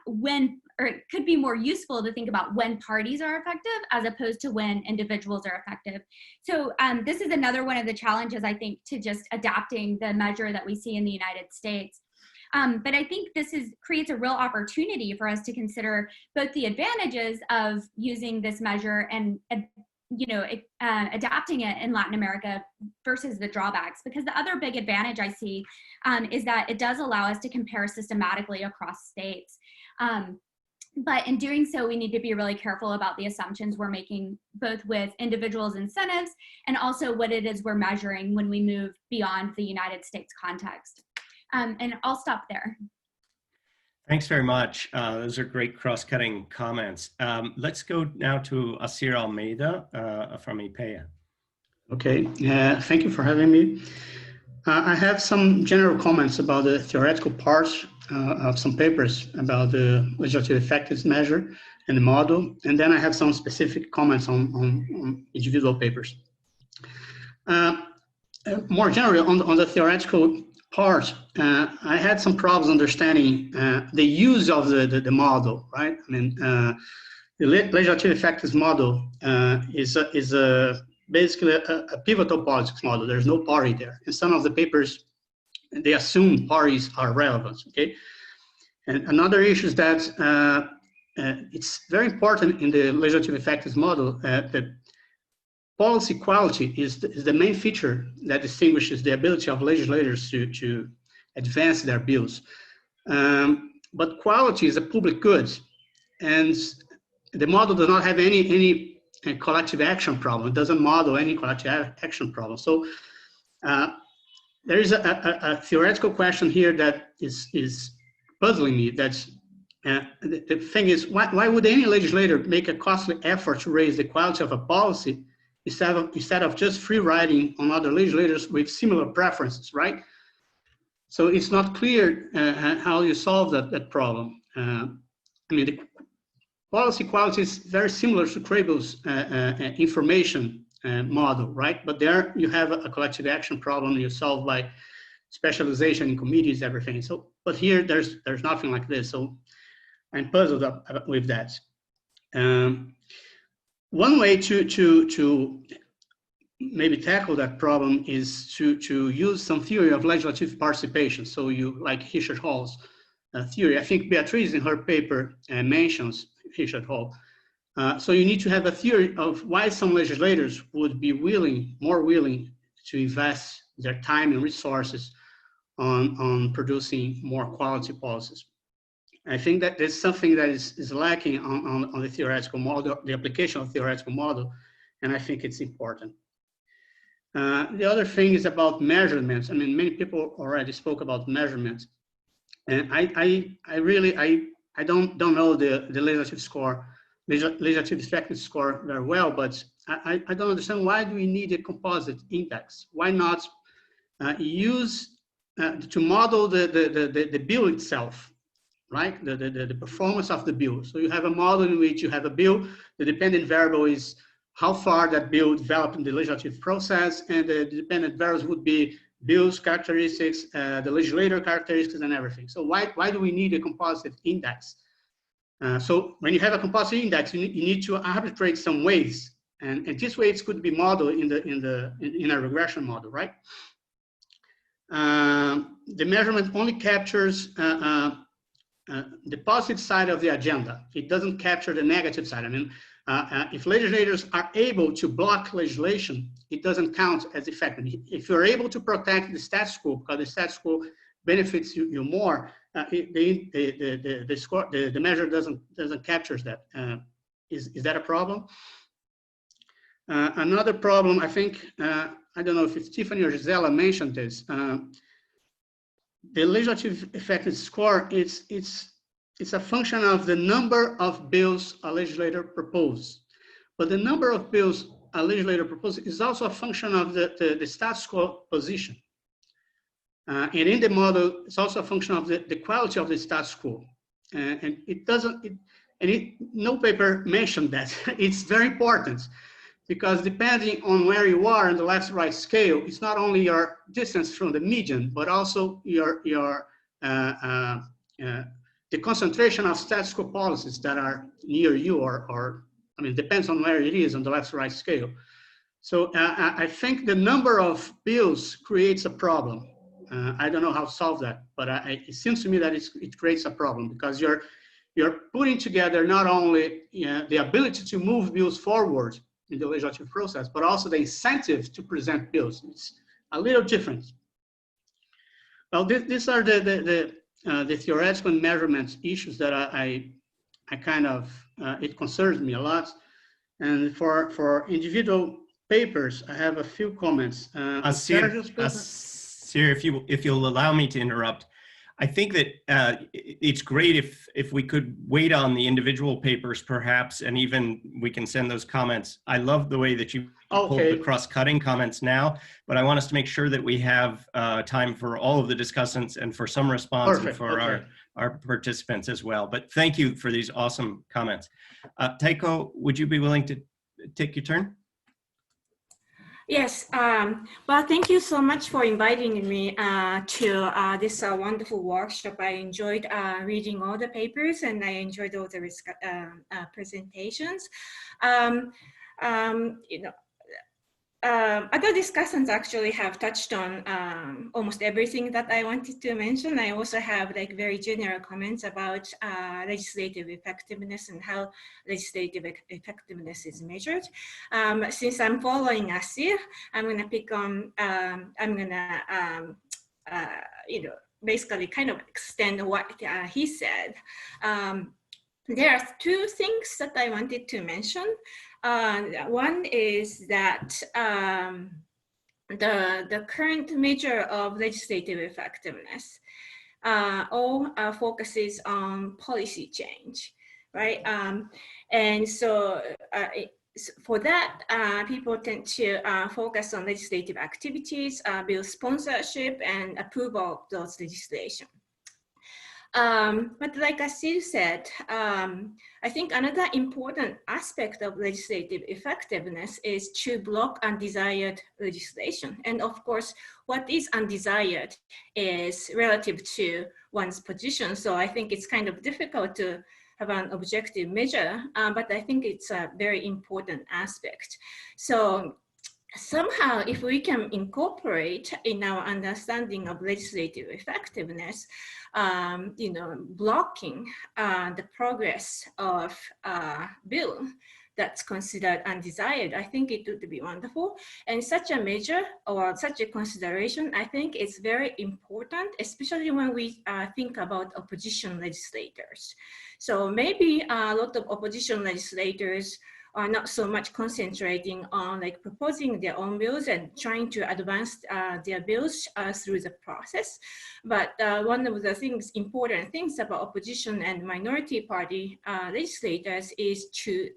when, or it could be more useful to think about when parties are effective as opposed to when individuals are effective. So this is another one of the challenges, I think, to just adapting the measure that we see in the United States. But I think this creates a real opportunity for us to consider both the advantages of using this measure and you know, adapting it in Latin America versus the drawbacks. Because the other big advantage I see is that it does allow us to compare systematically across states. But in doing so, we need to be really careful about the assumptions we're making, both with individuals' incentives and also what it is we're measuring when we move beyond the United States context. And I'll stop there. Thanks very much. Those are great cross-cutting comments. Let's go now to Acir Almeida from IPEA. Okay, thank you for having me. I have some general comments about the theoretical parts of some papers about the legislative effectiveness measure and the model, and then I have some specific comments on individual papers. More generally, on the theoretical part, I had some problems understanding the use of the model, right? I mean, the legislative effectiveness model is basically a pivotal politics model. There's no party there. In some of the papers, they assume parties are relevant, okay? And another issue is that it's very important in the legislative effectiveness model that policy quality is the main feature that distinguishes the ability of legislators to advance their bills. But quality is a public good, and the model does not have any collective action problem. It doesn't model any collective action problem. So there is a theoretical question here that is puzzling me. That's the thing is, why would any legislator make a costly effort to raise the quality of a policy instead of just free riding on other legislators with similar preferences, right? So it's not clear how you solve that problem. I mean, the policy quality is very similar to Crable's information model, right? But there you have a collective action problem you solve by specialization in committees, everything. So, but here there's nothing like this. So I'm puzzled with that. One way to maybe tackle that problem is to use some theory of legislative participation. So you like Richard Hall's theory. I think Beatriz in her paper mentions Richard Hall. So you need to have a theory of why some legislators would be more willing to invest their time and resources on producing more quality policies. I think that there's something that is lacking on the theoretical model, the application of the theoretical model, and I think it's important. The other thing is about measurements. I mean, many people already spoke about measurements, and I don't know the legislative score, legislative effectiveness score very well, but I don't understand why do we need a composite index? Why not use to model the bill itself? Right, the performance of the bill. So you have a model in which you have a bill. The dependent variable is how far that bill developed in the legislative process, and the dependent variables would be bill's characteristics, the legislator characteristics, and everything. So why do we need a composite index? So when you have a composite index, you need to arbitrate some weights, and these weights could be modeled in a regression model, right? The measurement only captures the positive side of the agenda. It doesn't capture the negative side. I mean, if legislators are able to block legislation, it doesn't count as effective. If you're able to protect the status quo, because the status quo benefits you more, the measure doesn't capture that. Is that a problem? Another problem, I think, I don't know if it's Tiffany or Gisela mentioned this. The legislative effectiveness score, it's a function of the number of bills a legislator proposes. But the number of bills a legislator proposes is also a function of the status quo position. And in the model, it's also a function of the quality of the status quo. And it doesn't, no paper mentioned that. It's very important because depending on where you are in the left-right scale, it's not only your distance from the median, but also the concentration of status quo policies that are near you or I mean, depends on where it is on the left-right scale. So I think the number of bills creates a problem. I don't know how to solve that, but it seems to me that it creates a problem because you're putting together not only the ability to move bills forward in the legislative process, but also the incentive to present bills. It's a little different. Well, these are the theoretical and measurement issues that I kind of, it concerns me a lot. And for individual papers, I have a few comments. Acir, if you'll allow me to interrupt, I think that it's great if we could wait on the individual papers perhaps, and even we can send those comments. I love the way that you pulled the cross-cutting comments now, but I want us to make sure that we have time for all of the discussants and for some response and for our participants as well. But thank you for these awesome comments. Taiko, would you be willing to take your turn? Yes, well, thank you so much for inviting me to this wonderful workshop. I enjoyed reading all the papers and I enjoyed all the presentations. You know, other discussants actually have touched on almost everything that I wanted to mention. I also have like very general comments about legislative effectiveness and how legislative effectiveness is measured. Since I'm following Acir, I'm going to pick on, you know, basically kind of extend what he said. There are two things that I wanted to mention. One is that the current measure of legislative effectiveness all focuses on policy change, right? And so for that, people tend to focus on legislative activities, bill sponsorship, and approval of those legislation. But like Acir said, I think another important aspect of legislative effectiveness is to block undesired legislation. And of course, what is undesired is relative to one's position. So I think it's kind of difficult to have an objective measure, but I think it's a very important aspect. So somehow, if we can incorporate in our understanding of legislative effectiveness, you know, blocking the progress of a bill that's considered undesired, I think it would be wonderful. And such a measure or such a consideration, I think it's very important, especially when we think about opposition legislators. So maybe a lot of opposition legislators are not so much concentrating on like proposing their own bills and trying to advance their bills through the process. But one of the important things about opposition and minority party legislators is to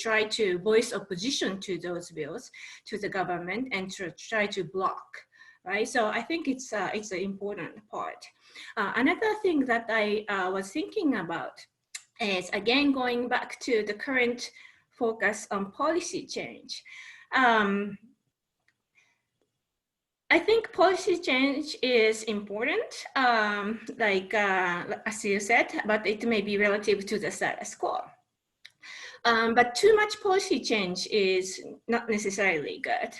try to voice opposition to those bills, to the government, and to try to block, right? So I think it's an important part. Another thing that I was thinking about is, again, going back to the current focus on policy change. I think policy change is important, like Acir said, but it may be relative to the status quo. But too much policy change is not necessarily good.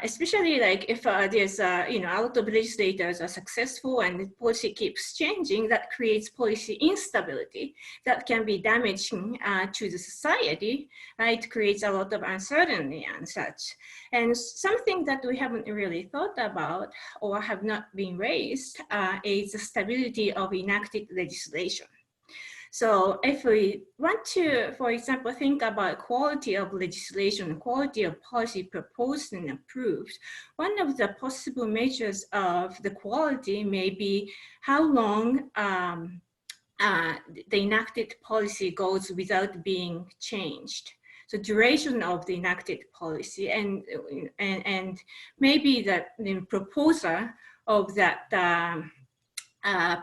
Especially like if there's you know, a lot of legislators are successful and the policy keeps changing, that creates policy instability that can be damaging to the society, right? It creates a lot of uncertainty and such. And something that we haven't really thought about or have not been raised is the stability of enacted legislation. So if we want to, for example, think about quality of legislation, quality of policy proposed and approved, one of the possible measures of the quality may be how long the enacted policy goes without being changed. So duration of the enacted policy and maybe the proposer of that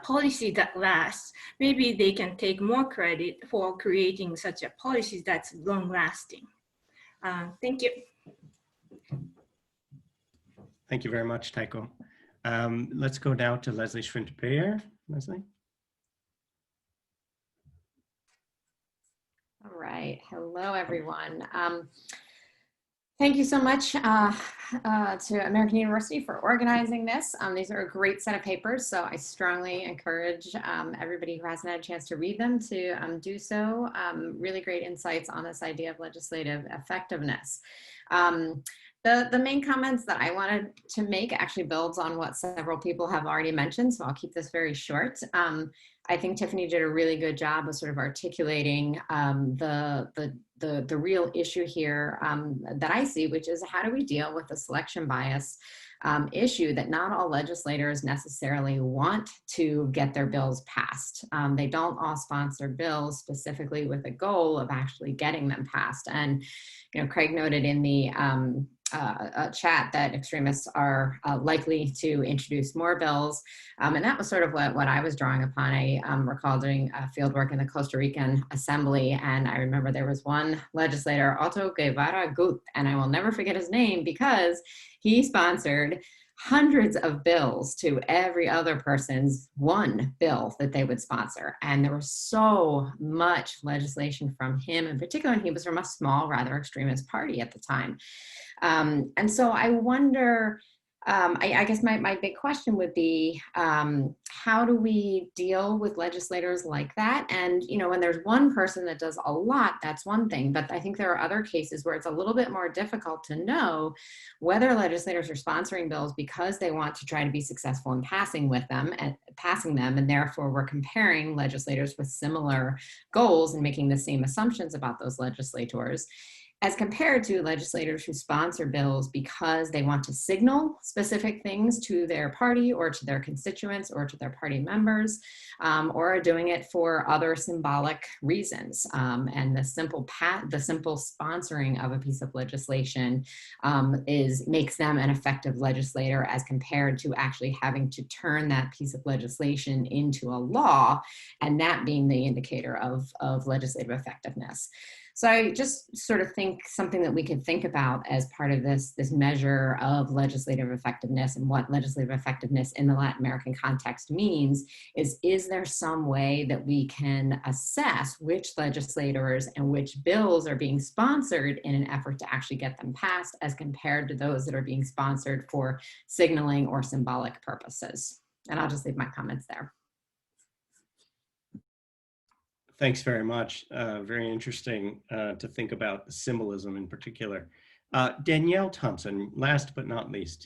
policy that lasts, maybe they can take more credit for creating such a policy that's long lasting. Thank you. Thank you very much, Taiko. Let's go now to Leslie Schwint-Bayer. Leslie. All right. Hello, everyone. Thank you so much to American University for organizing this. These are a great set of papers, so I strongly encourage everybody who hasn't had a chance to read them to do so. Really great insights on this idea of legislative effectiveness. The main comments that I wanted to make actually builds on what several people have already mentioned, so I'll keep this very short. I think Tiffany did a really good job of sort of articulating the real issue here that I see, which is how do we deal with the selection bias issue that not all legislators necessarily want to get their bills passed. They don't all sponsor bills specifically with a goal of actually getting them passed. And, you know, Craig noted in the chat that extremists are likely to introduce more bills. And that was sort of what I was drawing upon. I recall doing field work in the Costa Rican Assembly, and I remember there was one legislator, Otto Guevara Gut, and I will never forget his name because he sponsored hundreds of bills to every other person's one bill that they would sponsor. And there was so much legislation from him in particular, and he was from a small, rather extremist party at the time. And so I wonder, I guess my big question would be, how do we deal with legislators like that? And, you know, when there's one person that does a lot, that's one thing. But I think there are other cases where it's a little bit more difficult to know whether legislators are sponsoring bills because they want to try to be successful in passing them, and therefore we're comparing legislators with similar goals and making the same assumptions about those legislators, as compared to legislators who sponsor bills because they want to signal specific things to their party or to their constituents or to their party members, or are doing it for other symbolic reasons. And the simple sponsoring of a piece of legislation makes them an effective legislator as compared to actually having to turn that piece of legislation into a law, and that being the indicator of legislative effectiveness. So I just sort of think something that we could think about as part of this measure of legislative effectiveness and what legislative effectiveness in the Latin American context means is there some way that we can assess which legislators and which bills are being sponsored in an effort to actually get them passed as compared to those that are being sponsored for signaling or symbolic purposes? And I'll just leave my comments there. Thanks very much. Very interesting to think about the symbolism in particular. Danielle Thompson, last but not least.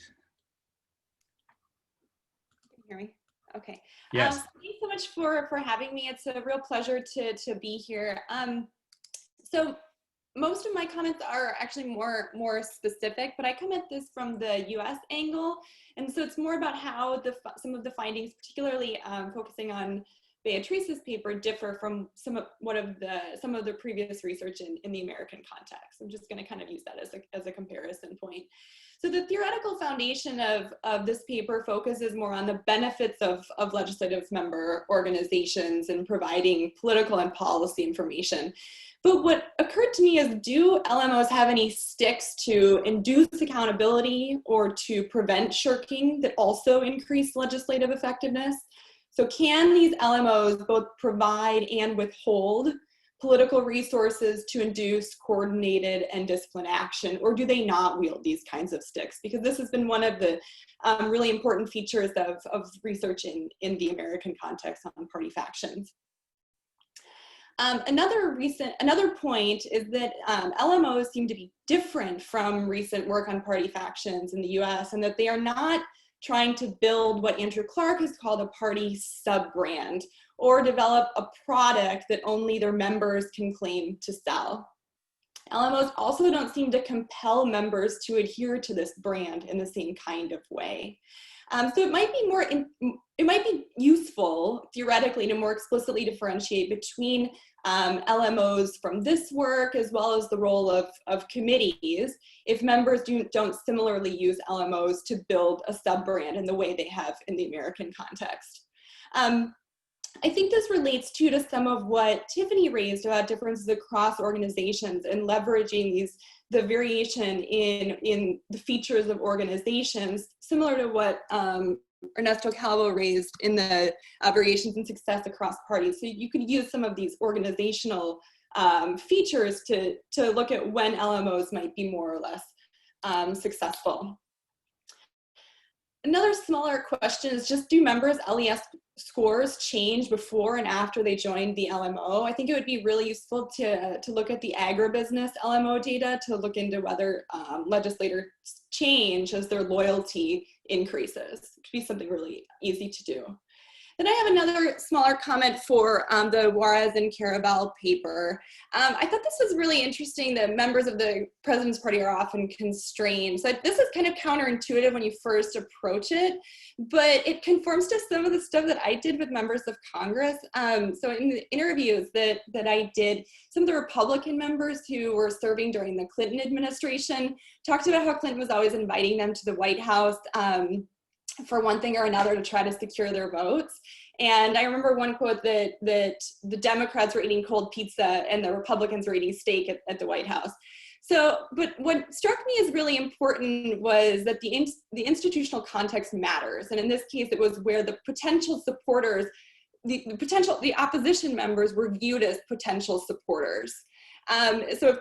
Can you hear me? Okay. Yes. Thanks so much for having me. It's a real pleasure to be here. So most of my comments are actually more specific, but I come at this from the U.S. angle, and so it's more about how some of the findings, particularly focusing on Beatriz's paper, differ from some of the previous research in the American context. I'm just going to kind of use that as a comparison point. So the theoretical foundation of this paper focuses more on the benefits of legislative member organizations and providing political and policy information. But what occurred to me is, do LMOs have any sticks to induce accountability or to prevent shirking that also increase legislative effectiveness? So can these LMOs both provide and withhold political resources to induce coordinated and disciplined action, or do they not wield these kinds of sticks? Because this has been one of the really important features of research in the American context on party factions. Another point is that LMOs seem to be different from recent work on party factions in the US, and that they are not trying to build what Andrew Clark has called a party sub-brand, or develop a product that only their members can claim to sell. LMOs also don't seem to compel members to adhere to this brand in the same kind of way. So it might be useful theoretically to more explicitly differentiate between LMOs from this work, as well as the role of committees, if members don't similarly use LMOs to build a sub-brand in the way they have in the American context. I think this relates too to some of what Tiffany raised about differences across organizations and leveraging the variation in the features of organizations, similar to what Ernesto Calvo raised in the variations in success across parties. So you could use some of these organizational features to look at when LMOs might be more or less successful. Another smaller question is just, do members' LES scores change before and after they joined the LMO? I think it would be really useful to look at the agribusiness LMO data to look into whether legislators change as their loyalty increases. It could be something really easy to do. Then I have another smaller comment for the Juárez and Carabel paper. I thought this was really interesting that members of the President's Party are often constrained. So this is kind of counterintuitive when you first approach it, but it conforms to some of the stuff that I did with members of Congress. So in the interviews that I did, some of the Republican members who were serving during the Clinton administration talked about how Clinton was always inviting them to the White House for one thing or another to try to secure their votes. And I remember one quote that the Democrats were eating cold pizza and the Republicans were eating steak at the White House. So, but what struck me as really important was that the institutional context matters. And in this case, it was where the potential supporters, the opposition members were viewed as potential supporters. So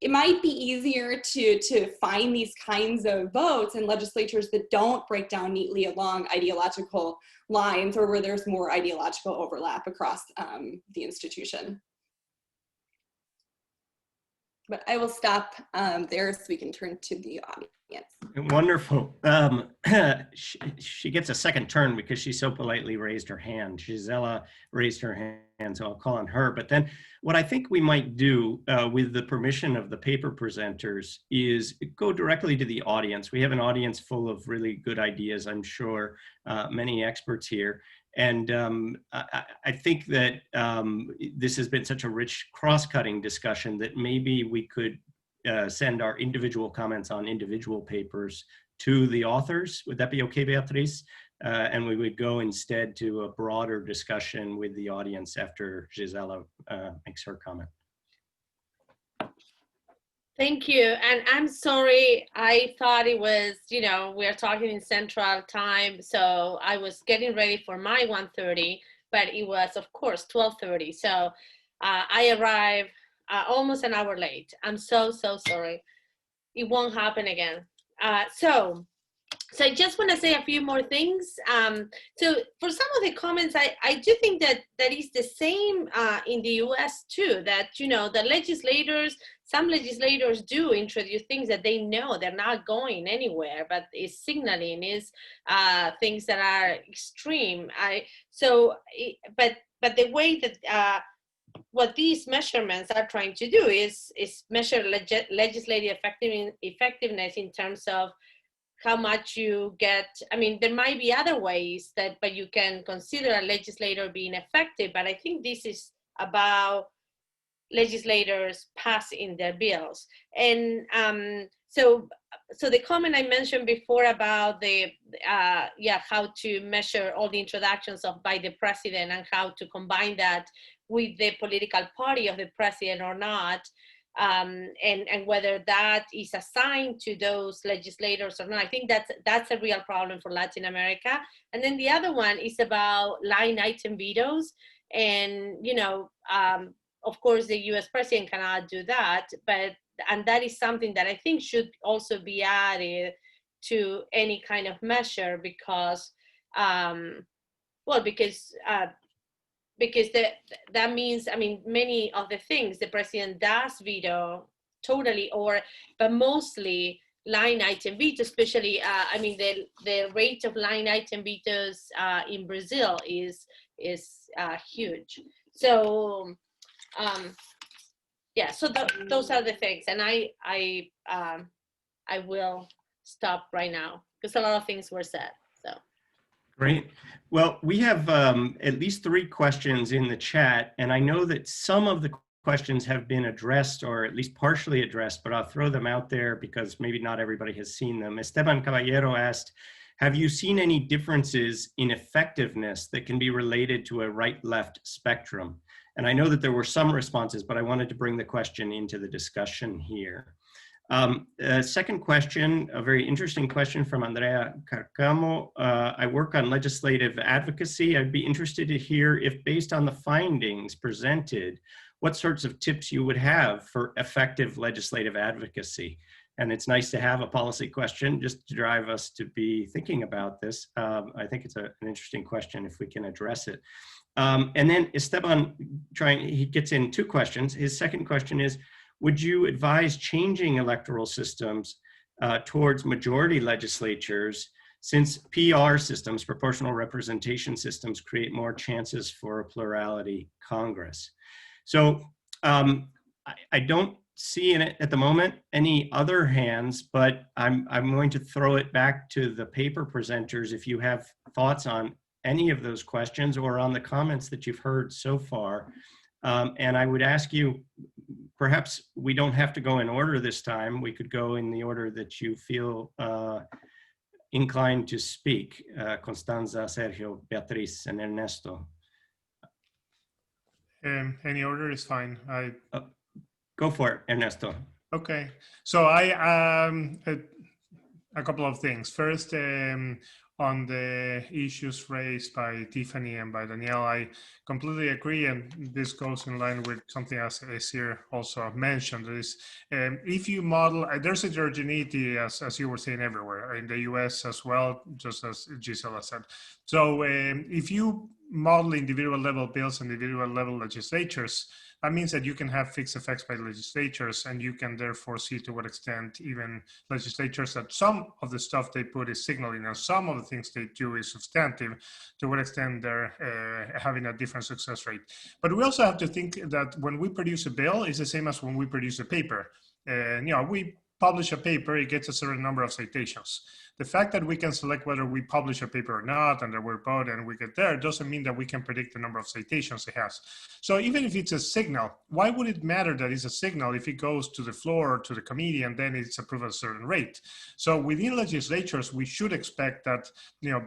it might be easier to find these kinds of votes in legislatures that don't break down neatly along ideological lines, or where there's more ideological overlap across the institution. But I will stop there so we can turn to the audience. Wonderful. She gets a second turn because she so politely raised her hand. Gisela raised her hand, so I'll call on her. But then what I think we might do with the permission of the paper presenters is go directly to the audience. We have an audience full of really good ideas, I'm sure, many experts here. And I think that this has been such a rich cross-cutting discussion that maybe we could send our individual comments on individual papers to the authors. Would that be okay, Beatriz? And we would go instead to a broader discussion with the audience after Gisela makes her comment. Thank you. And I'm sorry, I thought it was, we're talking in Central Time. So I was getting ready for my 1:30, but it was, of course, 12:30. So I arrived almost an hour late. I'm so sorry. It won't happen again. So I just want to say a few more things. So for some of the comments, I do think that is the same in the US too, that, the legislators, some legislators do introduce things that they know they're not going anywhere, but is signaling is things that are extreme. But the way that what these measurements are trying to do is measure legislative effectiveness in terms of how much you get. I mean, there might be other ways but you can consider a legislator being effective, but I think this is about legislators passing their bills. And so the comment I mentioned before about the how to measure all the introductions by the president and how to combine that with the political party of the president or not, and whether that is assigned to those legislators or not. I think that's a real problem for Latin America. And then the other one is about line item vetoes. And, of course, the US president cannot do that, and that is something that I think should also be added to any kind of measure because that means, I mean, many of the things the president does veto totally, but mostly line item vetoes, especially, I mean, the rate of line item vetoes in Brazil is huge. So, yeah, so those are the things. And I will stop right now because a lot of things were said, so. Great. Well, we have at least 3 questions in the chat, and I know that some of the questions have been addressed or at least partially addressed, but I'll throw them out there because maybe not everybody has seen them. Esteban Caballero asked, have you seen any differences in effectiveness that can be related to a right-left spectrum? And I know that there were some responses, but I wanted to bring the question into the discussion here. Second question, a very interesting question from Andrea Carcamo. I work on legislative advocacy. I'd be interested to hear if, based on the findings presented, what sorts of tips you would have for effective legislative advocacy. And it's nice to have a policy question just to drive us to be thinking about this. I think it's an interesting question if we can address it. And then Esteban, he gets in 2 questions. His second question is, would you advise changing electoral systems towards majority legislatures, since PR systems, proportional representation systems, create more chances for a plurality Congress? So I don't see in it at the moment any other hands, but I'm going to throw it back to the paper presenters if you have thoughts on any of those questions or on the comments that you've heard so far. And I would ask you, perhaps we don't have to go in order this time. We could go in the order that you feel inclined to speak. Constanza, Sergio, Beatriz, and Ernesto. Any order is fine. Go for it, Ernesto. Okay, so a couple of things. First, on the issues raised by Tiffany and by Danielle, I completely agree, and this goes in line with something as Acir also mentioned, is if you model, there's heterogeneity, as you were saying, everywhere, in the US as well, just as Gisela said. So if you model individual level bills and individual level legislatures, that means that you can have fixed effects by legislatures, and you can therefore see to what extent even legislatures that some of the stuff they put is signaling and some of the things they do is substantive, to what extent they're having a different success rate. But we also have to think that when we produce a bill, it's the same as when we produce a paper. We publish a paper, it gets a certain number of citations. The fact that we can select whether we publish a paper or not, and that we're both and we get there, doesn't mean that we can predict the number of citations it has. So even if it's a signal, why would it matter that it's a signal if it goes to the floor or to the committee and then it's approved at a certain rate? So within legislatures, we should expect that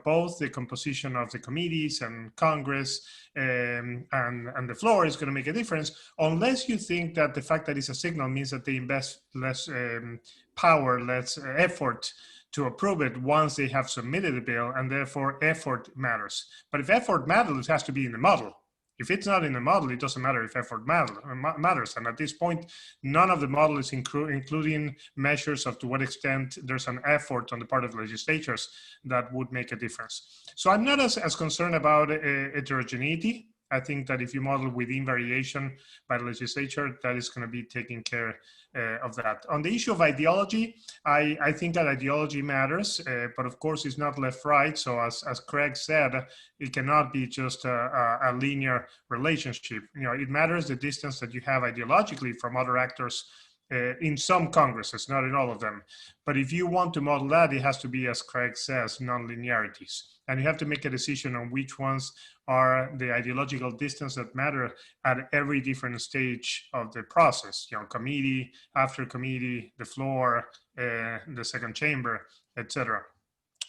both the composition of the committees and Congress and the floor is going to make a difference, unless you think that the fact that it's a signal means that they invest less power, less effort to approve it once they have submitted the bill, and therefore effort matters. But if effort matters, it has to be in the model. If it's not in the model, it doesn't matter if effort matters. And at this point, none of the model is including measures of to what extent there's an effort on the part of legislatures that would make a difference. So I'm not as concerned about heterogeneity. I think that if you model within variation by the legislature, that is going to be taking care of that. On the issue of ideology, I think that ideology matters, but of course it's not left-right. So as Craig said, it cannot be just a linear relationship. It matters the distance that you have ideologically from other actors in some Congresses, not in all of them. But if you want to model that, it has to be, as Craig says, non-linearities. And you have to make a decision on which ones are the ideological distance that matter at every different stage of the process, committee, after committee, the floor, the second chamber, etc.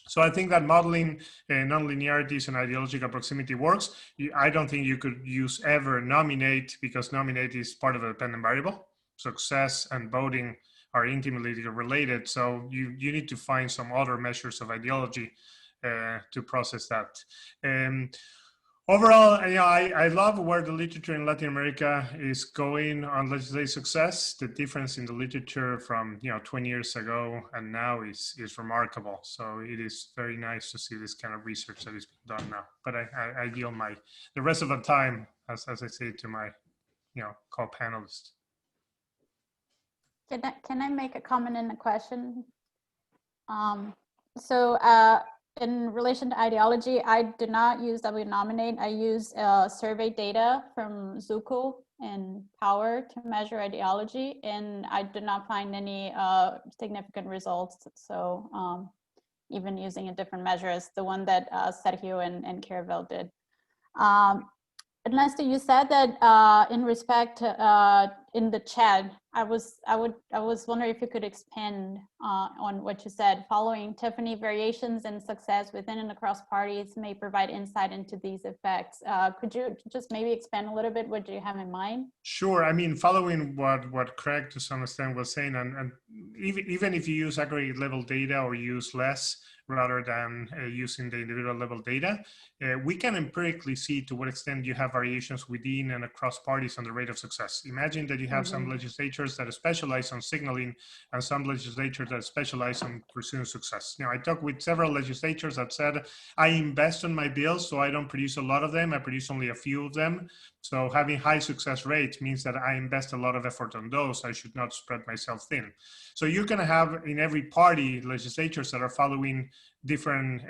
So I think that modeling non-linearities and ideological proximity works. I don't think you could use ever nominate, because nominate is part of a dependent variable. Success and voting are intimately related. So you need to find some other measures of ideology to process that. Overall, I love where the literature in Latin America is going on legislative success. The difference in the literature from 20 years ago and now is remarkable. So it is very nice to see this kind of research that is being done now. But I yield the rest of the time, as I say, to my co-panelists. Can I make a comment and a question? In relation to ideology, I did not use W-Nominate. I used survey data from Zuko and Power to measure ideology, and I did not find any significant results. So even using a different measure as the one that Sergio and Caravel did. Ernesto, you said that in respect in the chat, I was wondering if you could expand on what you said. Following Tiffany, variations in success within and across parties may provide insight into these effects. Could you just maybe expand a little bit what you have in mind? Sure. I mean, following what Craig to some extent was saying, and even if you use aggregate level data or use less rather than using the individual level data, we can empirically see to what extent you have variations within and across parties on the rate of success. Imagine that you have some legislatures that specialize on signaling and some legislatures that specialize on pursuing success. I talked with several legislatures that said, I invest on my bills, so I don't produce a lot of them. I produce only a few of them. So having high success rates means that I invest a lot of effort on those. I should not spread myself thin. So you're going to have in every party legislatures that are following different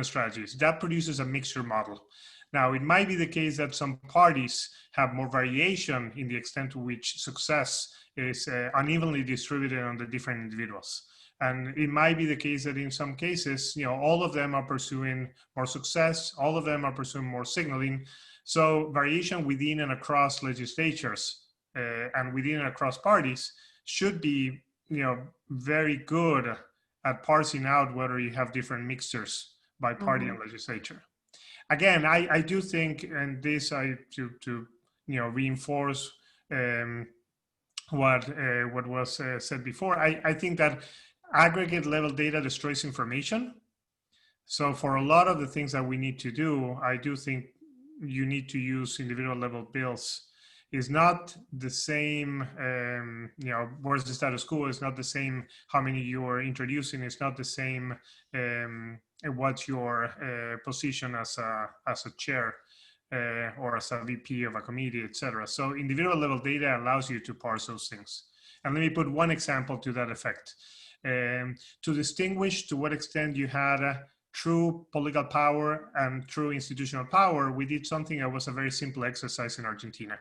strategies. That produces a mixture model. Now, it might be the case that some parties have more variation in the extent to which success is unevenly distributed on the different individuals. And it might be the case that in some cases, all of them are pursuing more success, all of them are pursuing more signaling. So variation within and across legislatures and within and across parties should be, very good at parsing out whether you have different mixtures by party and legislature. Again, I do think, and this to reinforce what was said before, I think that aggregate level data destroys information. So for a lot of the things that we need to do, I do think you need to use individual level bills. Is not the same, where's the status quo, is not the same how many you are introducing, it's not the same what's your position as a chair or as a VP of a committee, etc. So individual level data allows you to parse those things. And let me put one example to that effect. To distinguish to what extent you had true political power and true institutional power, we did something that was a very simple exercise in Argentina.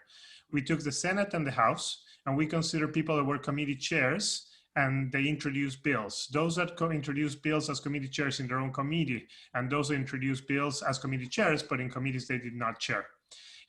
We took the Senate and the House, and we considered people that were committee chairs, and they introduced bills. Those that introduced bills as committee chairs in their own committee, and those that introduced bills as committee chairs, but in committees they did not chair.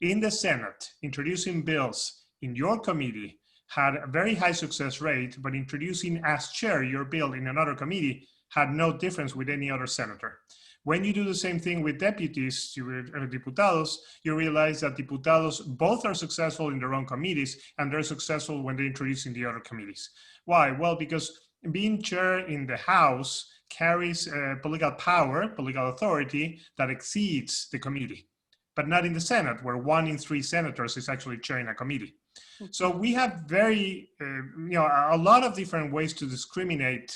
In the Senate, introducing bills in your committee had a very high success rate, but introducing as chair your bill in another committee had no difference with any other senator. When you do the same thing with deputies, diputados, you realize that diputados both are successful in their own committees and they're successful when they introduce in the other committees. Why? Well, because being chair in the House carries political power, political authority that exceeds the committee, but not in the Senate, where 1 in 3 senators is actually chairing a committee. So we have very, a lot of different ways to discriminate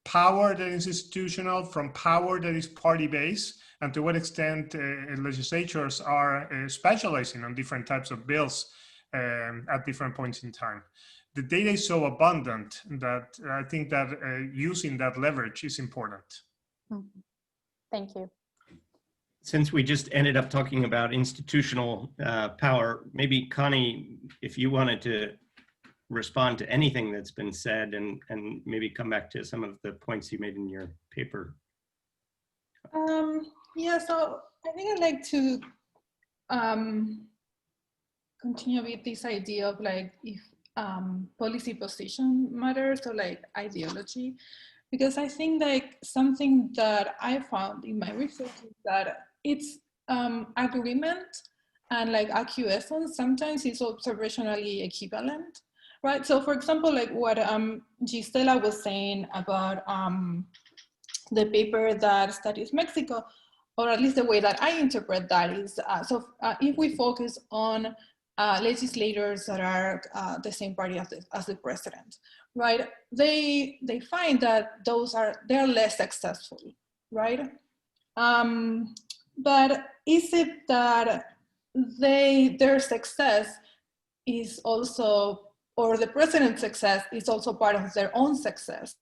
power that is institutional from power that is party-based, and to what extent legislatures are specializing on different types of bills at different points in time. The data is so abundant that I think that using that leverage is important. Thank you. Since we just ended up talking about institutional power, maybe Connie, if you wanted to respond to anything that's been said and maybe come back to some of the points you made in your paper. Yeah, so I think I'd like to continue with this idea of like if policy position matters or like ideology, because I think like something that I found in my research is that it's agreement and like acquiescence sometimes is observationally equivalent. Right, so for example, like what Gisela was saying about the paper that studies Mexico, or at least the way that I interpret that is, if we focus on legislators that are the same party as the president, right? They find that they're less successful, right? But is it that their success is also or the president's success is also part of their own success,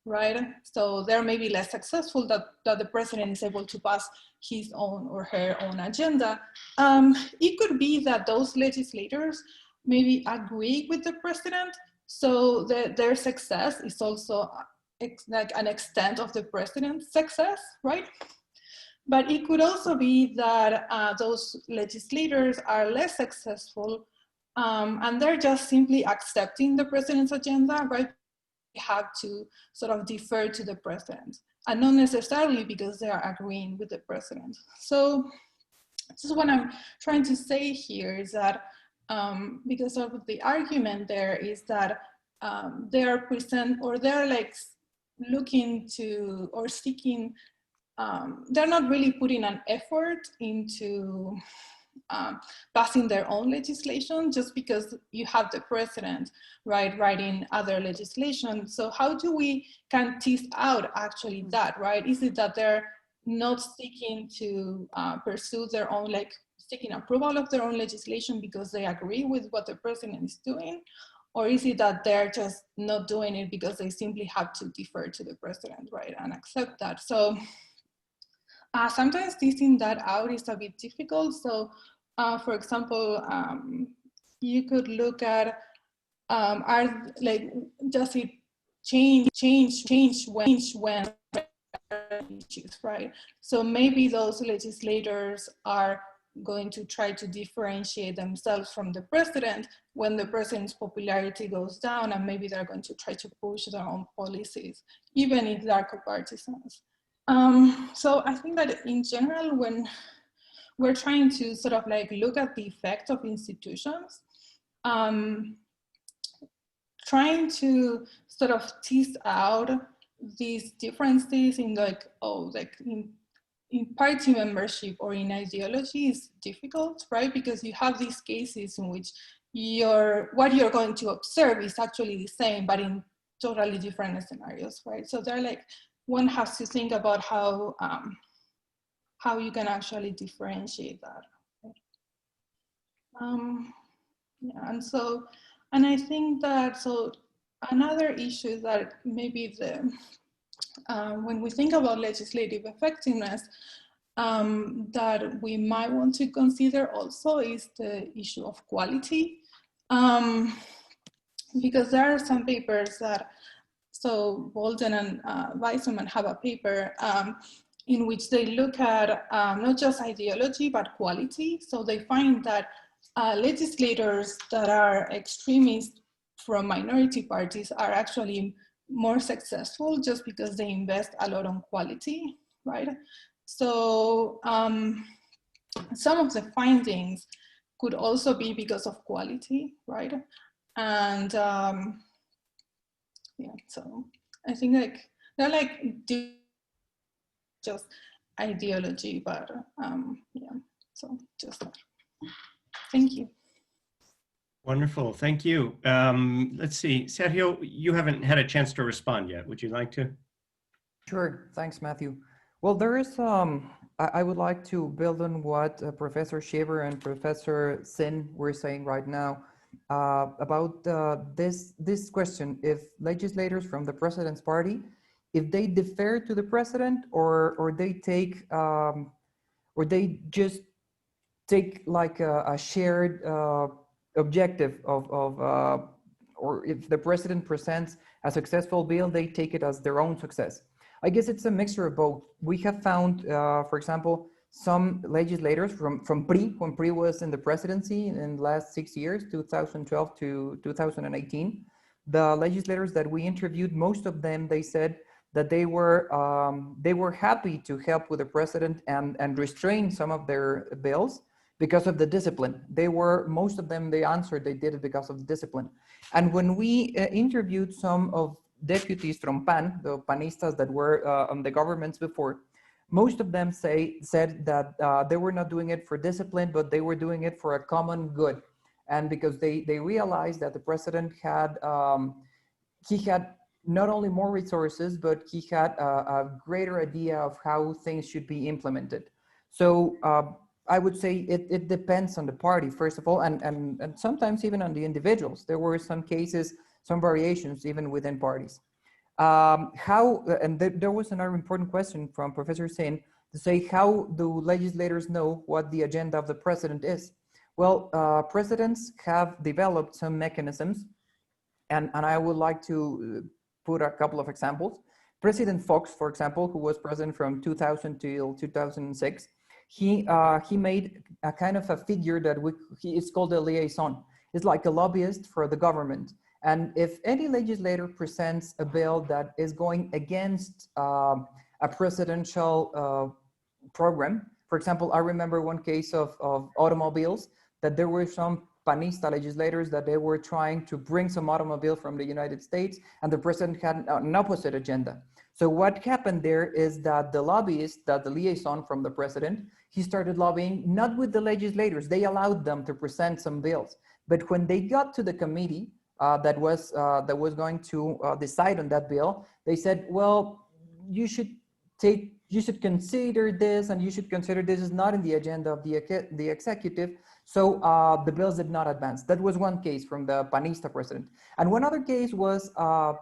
right? So they're maybe less successful that the president is able to pass his own or her own agenda. It could be that those legislators maybe agree with the president, so their success is also like an extent of the president's success, right? But it could also be that those legislators are less successful and they're just simply accepting the president's agenda, right? They have to sort of defer to the president, and not necessarily because they are agreeing with the president. So this is what I'm trying to say here, is that because of the argument there is that they are present, or they're like looking to or seeking, they're not really putting an effort into passing their own legislation, just because you have the president, right, writing other legislation. So how do we can tease out actually that, right? Is it that they're not seeking to pursue their own, like seeking approval of their own legislation because they agree with what the president is doing? Or is it that they're just not doing it because they simply have to defer to the president, right, and accept that? So sometimes teasing that out is a bit difficult. So for example, you could look at, does it change when issues, right? So maybe those legislators are going to try to differentiate themselves from the president when the president's popularity goes down, and maybe they're going to try to push their own policies, even if they're co-partisans. So I think that in general, when we're trying to sort of like look at the effect of institutions, trying to sort of tease out these differences in like, in party membership or in ideology is difficult, right? Because you have these cases in which what you're going to observe is actually the same, but in totally different scenarios, right? So they're like, one has to think about how you can actually differentiate that. Yeah, and I think that, so another issue is that maybe when we think about legislative effectiveness, that we might want to consider also is the issue of quality. Because there are some papers that, so Bolden and Weisman have a paper in which they look at not just ideology, but quality. So they find that legislators that are extremists from minority parties are actually more successful just because they invest a lot on quality, right? So some of the findings could also be because of quality, right? And yeah, so I think like they're like just ideology, but yeah, so just that. Thank you. Wonderful, thank you. Let's see, Sergio, you haven't had a chance to respond yet. Would you like to? Sure, thanks, Matthew. Well, there is, I would like to build on what Professor Schibber and Professor Sin were saying right now about this question: if legislators from the president's party, if they defer to the president, or they take, or they just take like a shared objective of or if the president presents a successful bill, they take it as their own success. I guess it's a mixture of both. We have found, for example, some legislators from PRI, when PRI was in the presidency in the last 6 years, 2012 to 2018, the legislators that we interviewed, most of them, they said that they were happy to help with the president and restrain some of their bills because of the discipline. Most of them, they answered they did it because of the discipline. And when we interviewed some of deputies from PAN, the panistas that were on the governments before, most of them said that they were not doing it for discipline, but they were doing it for a common good. And because they realized that the president had, he had not only more resources, but he had a greater idea of how things should be implemented. So I would say it depends on the party, first of all, and sometimes even on the individuals. There were some cases, some variations even within parties. There was another important question from Professor Sin to say, how do legislators know what the agenda of the president is? Well, presidents have developed some mechanisms, and I would like to put a couple of examples. President Fox, for example, who was president from 2000 till 2006, he made a kind of a figure that it's called a liaison. It's like a lobbyist for the government. And if any legislator presents a bill that is going against a presidential program, for example, I remember one case of automobiles, that there were some panista legislators that they were trying to bring some automobile from the United States, and the president had an opposite agenda. So what happened there is that the lobbyist, that the liaison from the president, he started lobbying not with the legislators. They allowed them to present some bills, but when they got to the committee that was going to decide on that bill, they said, well, you should consider this, and you should consider this is not in the agenda of the executive. So the bills did not advance. That was one case from the panista president. And one other case was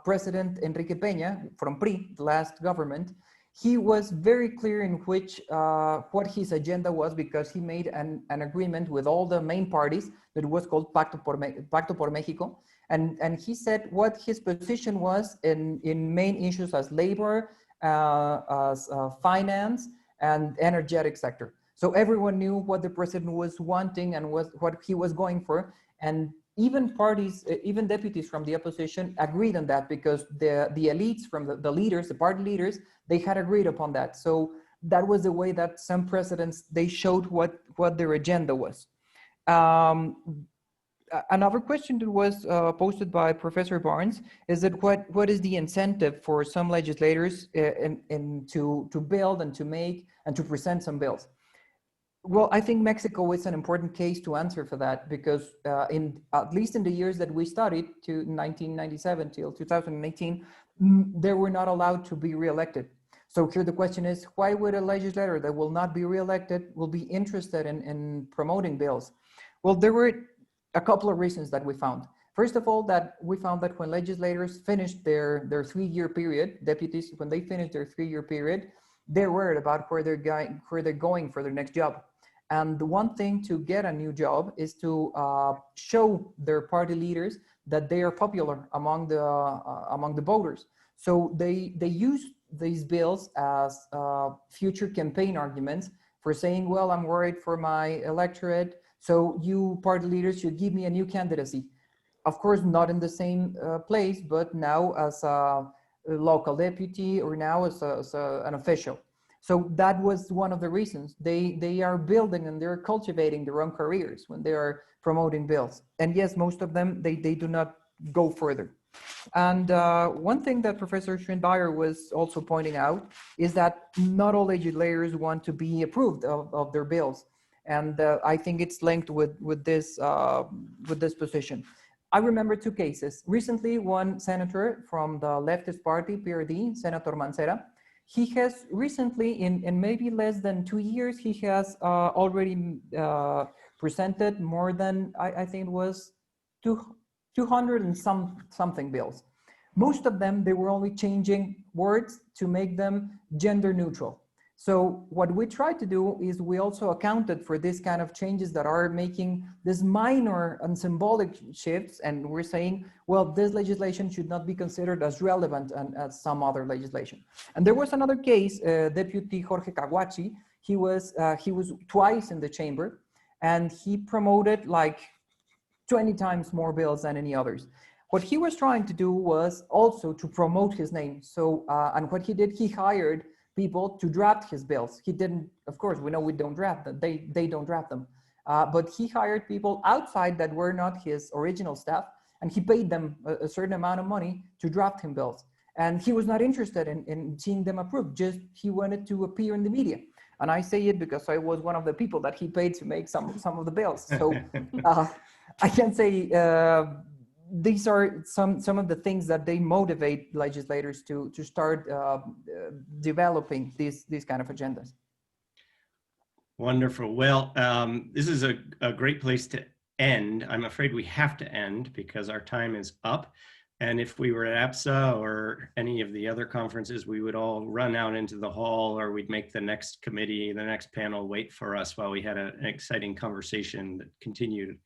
President Enrique Peña from PRI, the last government. He was very clear in which what his agenda was, because he made an agreement with all the main parties that was called Pacto por México. And he said what his position was in main issues as labor, as finance, and energetic sector. So everyone knew what the president was wanting and what he was going for. And even parties, even deputies from the opposition agreed on that, because the elites from the leaders, the party leaders, they had agreed upon that. So that was the way that some presidents, they showed what their agenda was. Another question that was posted by Professor Barnes is that what is the incentive for some legislators to build and to make and to present some bills? Well, I think Mexico is an important case to answer for that, because at least in the years that we studied, to 1997 till 2018, they were not allowed to be reelected. So here the question is, why would a legislator that will not be reelected will be interested in promoting bills? Well, there were a couple of reasons that we found. First of all, that we found that when legislators finished their 3-year period, deputies, when they finished their 3-year period, they're worried about where they're going for their next job. And the one thing to get a new job is to show their party leaders that they are popular among the voters. So they use these bills as future campaign arguments for saying, well, I'm worried for my electorate, so you party leaders should give me a new candidacy. Of course, not in the same place, but now as a local deputy, or now as an official. So that was one of the reasons. They are building and they're cultivating their own careers when they are promoting bills. And yes, most of them, they do not go further. And one thing that Professor Schwindbayer was also pointing out is that not all legislators want to be approved of their bills. And I think it's linked with this position. I remember 2 cases. Recently, one senator from the leftist party, Ph.D., Senator Mancera, he has recently, in maybe less than 2 years, he has already presented more than, I think it was 200 and something bills. Most of them, they were only changing words to make them gender neutral. So what we tried to do is we also accounted for this kind of changes that are making this minor and symbolic shifts. And we're saying, well, this legislation should not be considered as relevant as some other legislation. And there was another case, Deputy Jorge Caguachi. He was twice in the chamber, and he promoted like 20 times more bills than any others. What he was trying to do was also to promote his name. So, and what he did, he hired people to draft his bills. He didn't, of course, we know we don't draft them, they don't draft them. But he hired people outside that were not his original staff, and he paid them a certain amount of money to draft him bills. And he was not interested in seeing them approved, just he wanted to appear in the media. And I say it because I was one of the people that he paid to make some of the bills. So I can say these are some of the things that they motivate legislators to start developing these kind of agendas. Wonderful. Well, this is a great place to end. I'm afraid we have to end because our time is up. And if we were at APSA or any of the other conferences, we would all run out into the hall, or we'd make the next committee, the next panel wait for us while we had an exciting conversation that continued.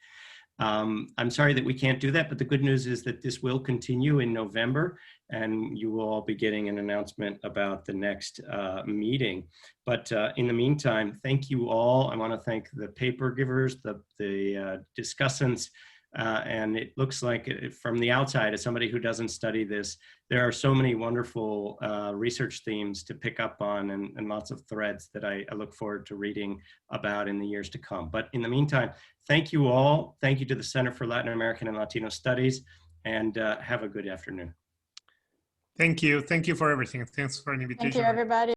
I'm sorry that we can't do that, but the good news is that this will continue in November, and you will all be getting an announcement about the next meeting. But in the meantime, thank you all. I want to thank the paper givers, the discussants, and it looks like from the outside, as somebody who doesn't study this, there are so many wonderful research themes to pick up on, and lots of threads that I look forward to reading about in the years to come. But in the meantime, thank you all. Thank you to the Center for Latin American and Latino Studies, and have a good afternoon. Thank you. Thank you for everything. Thanks for an invitation. Thank you, everybody.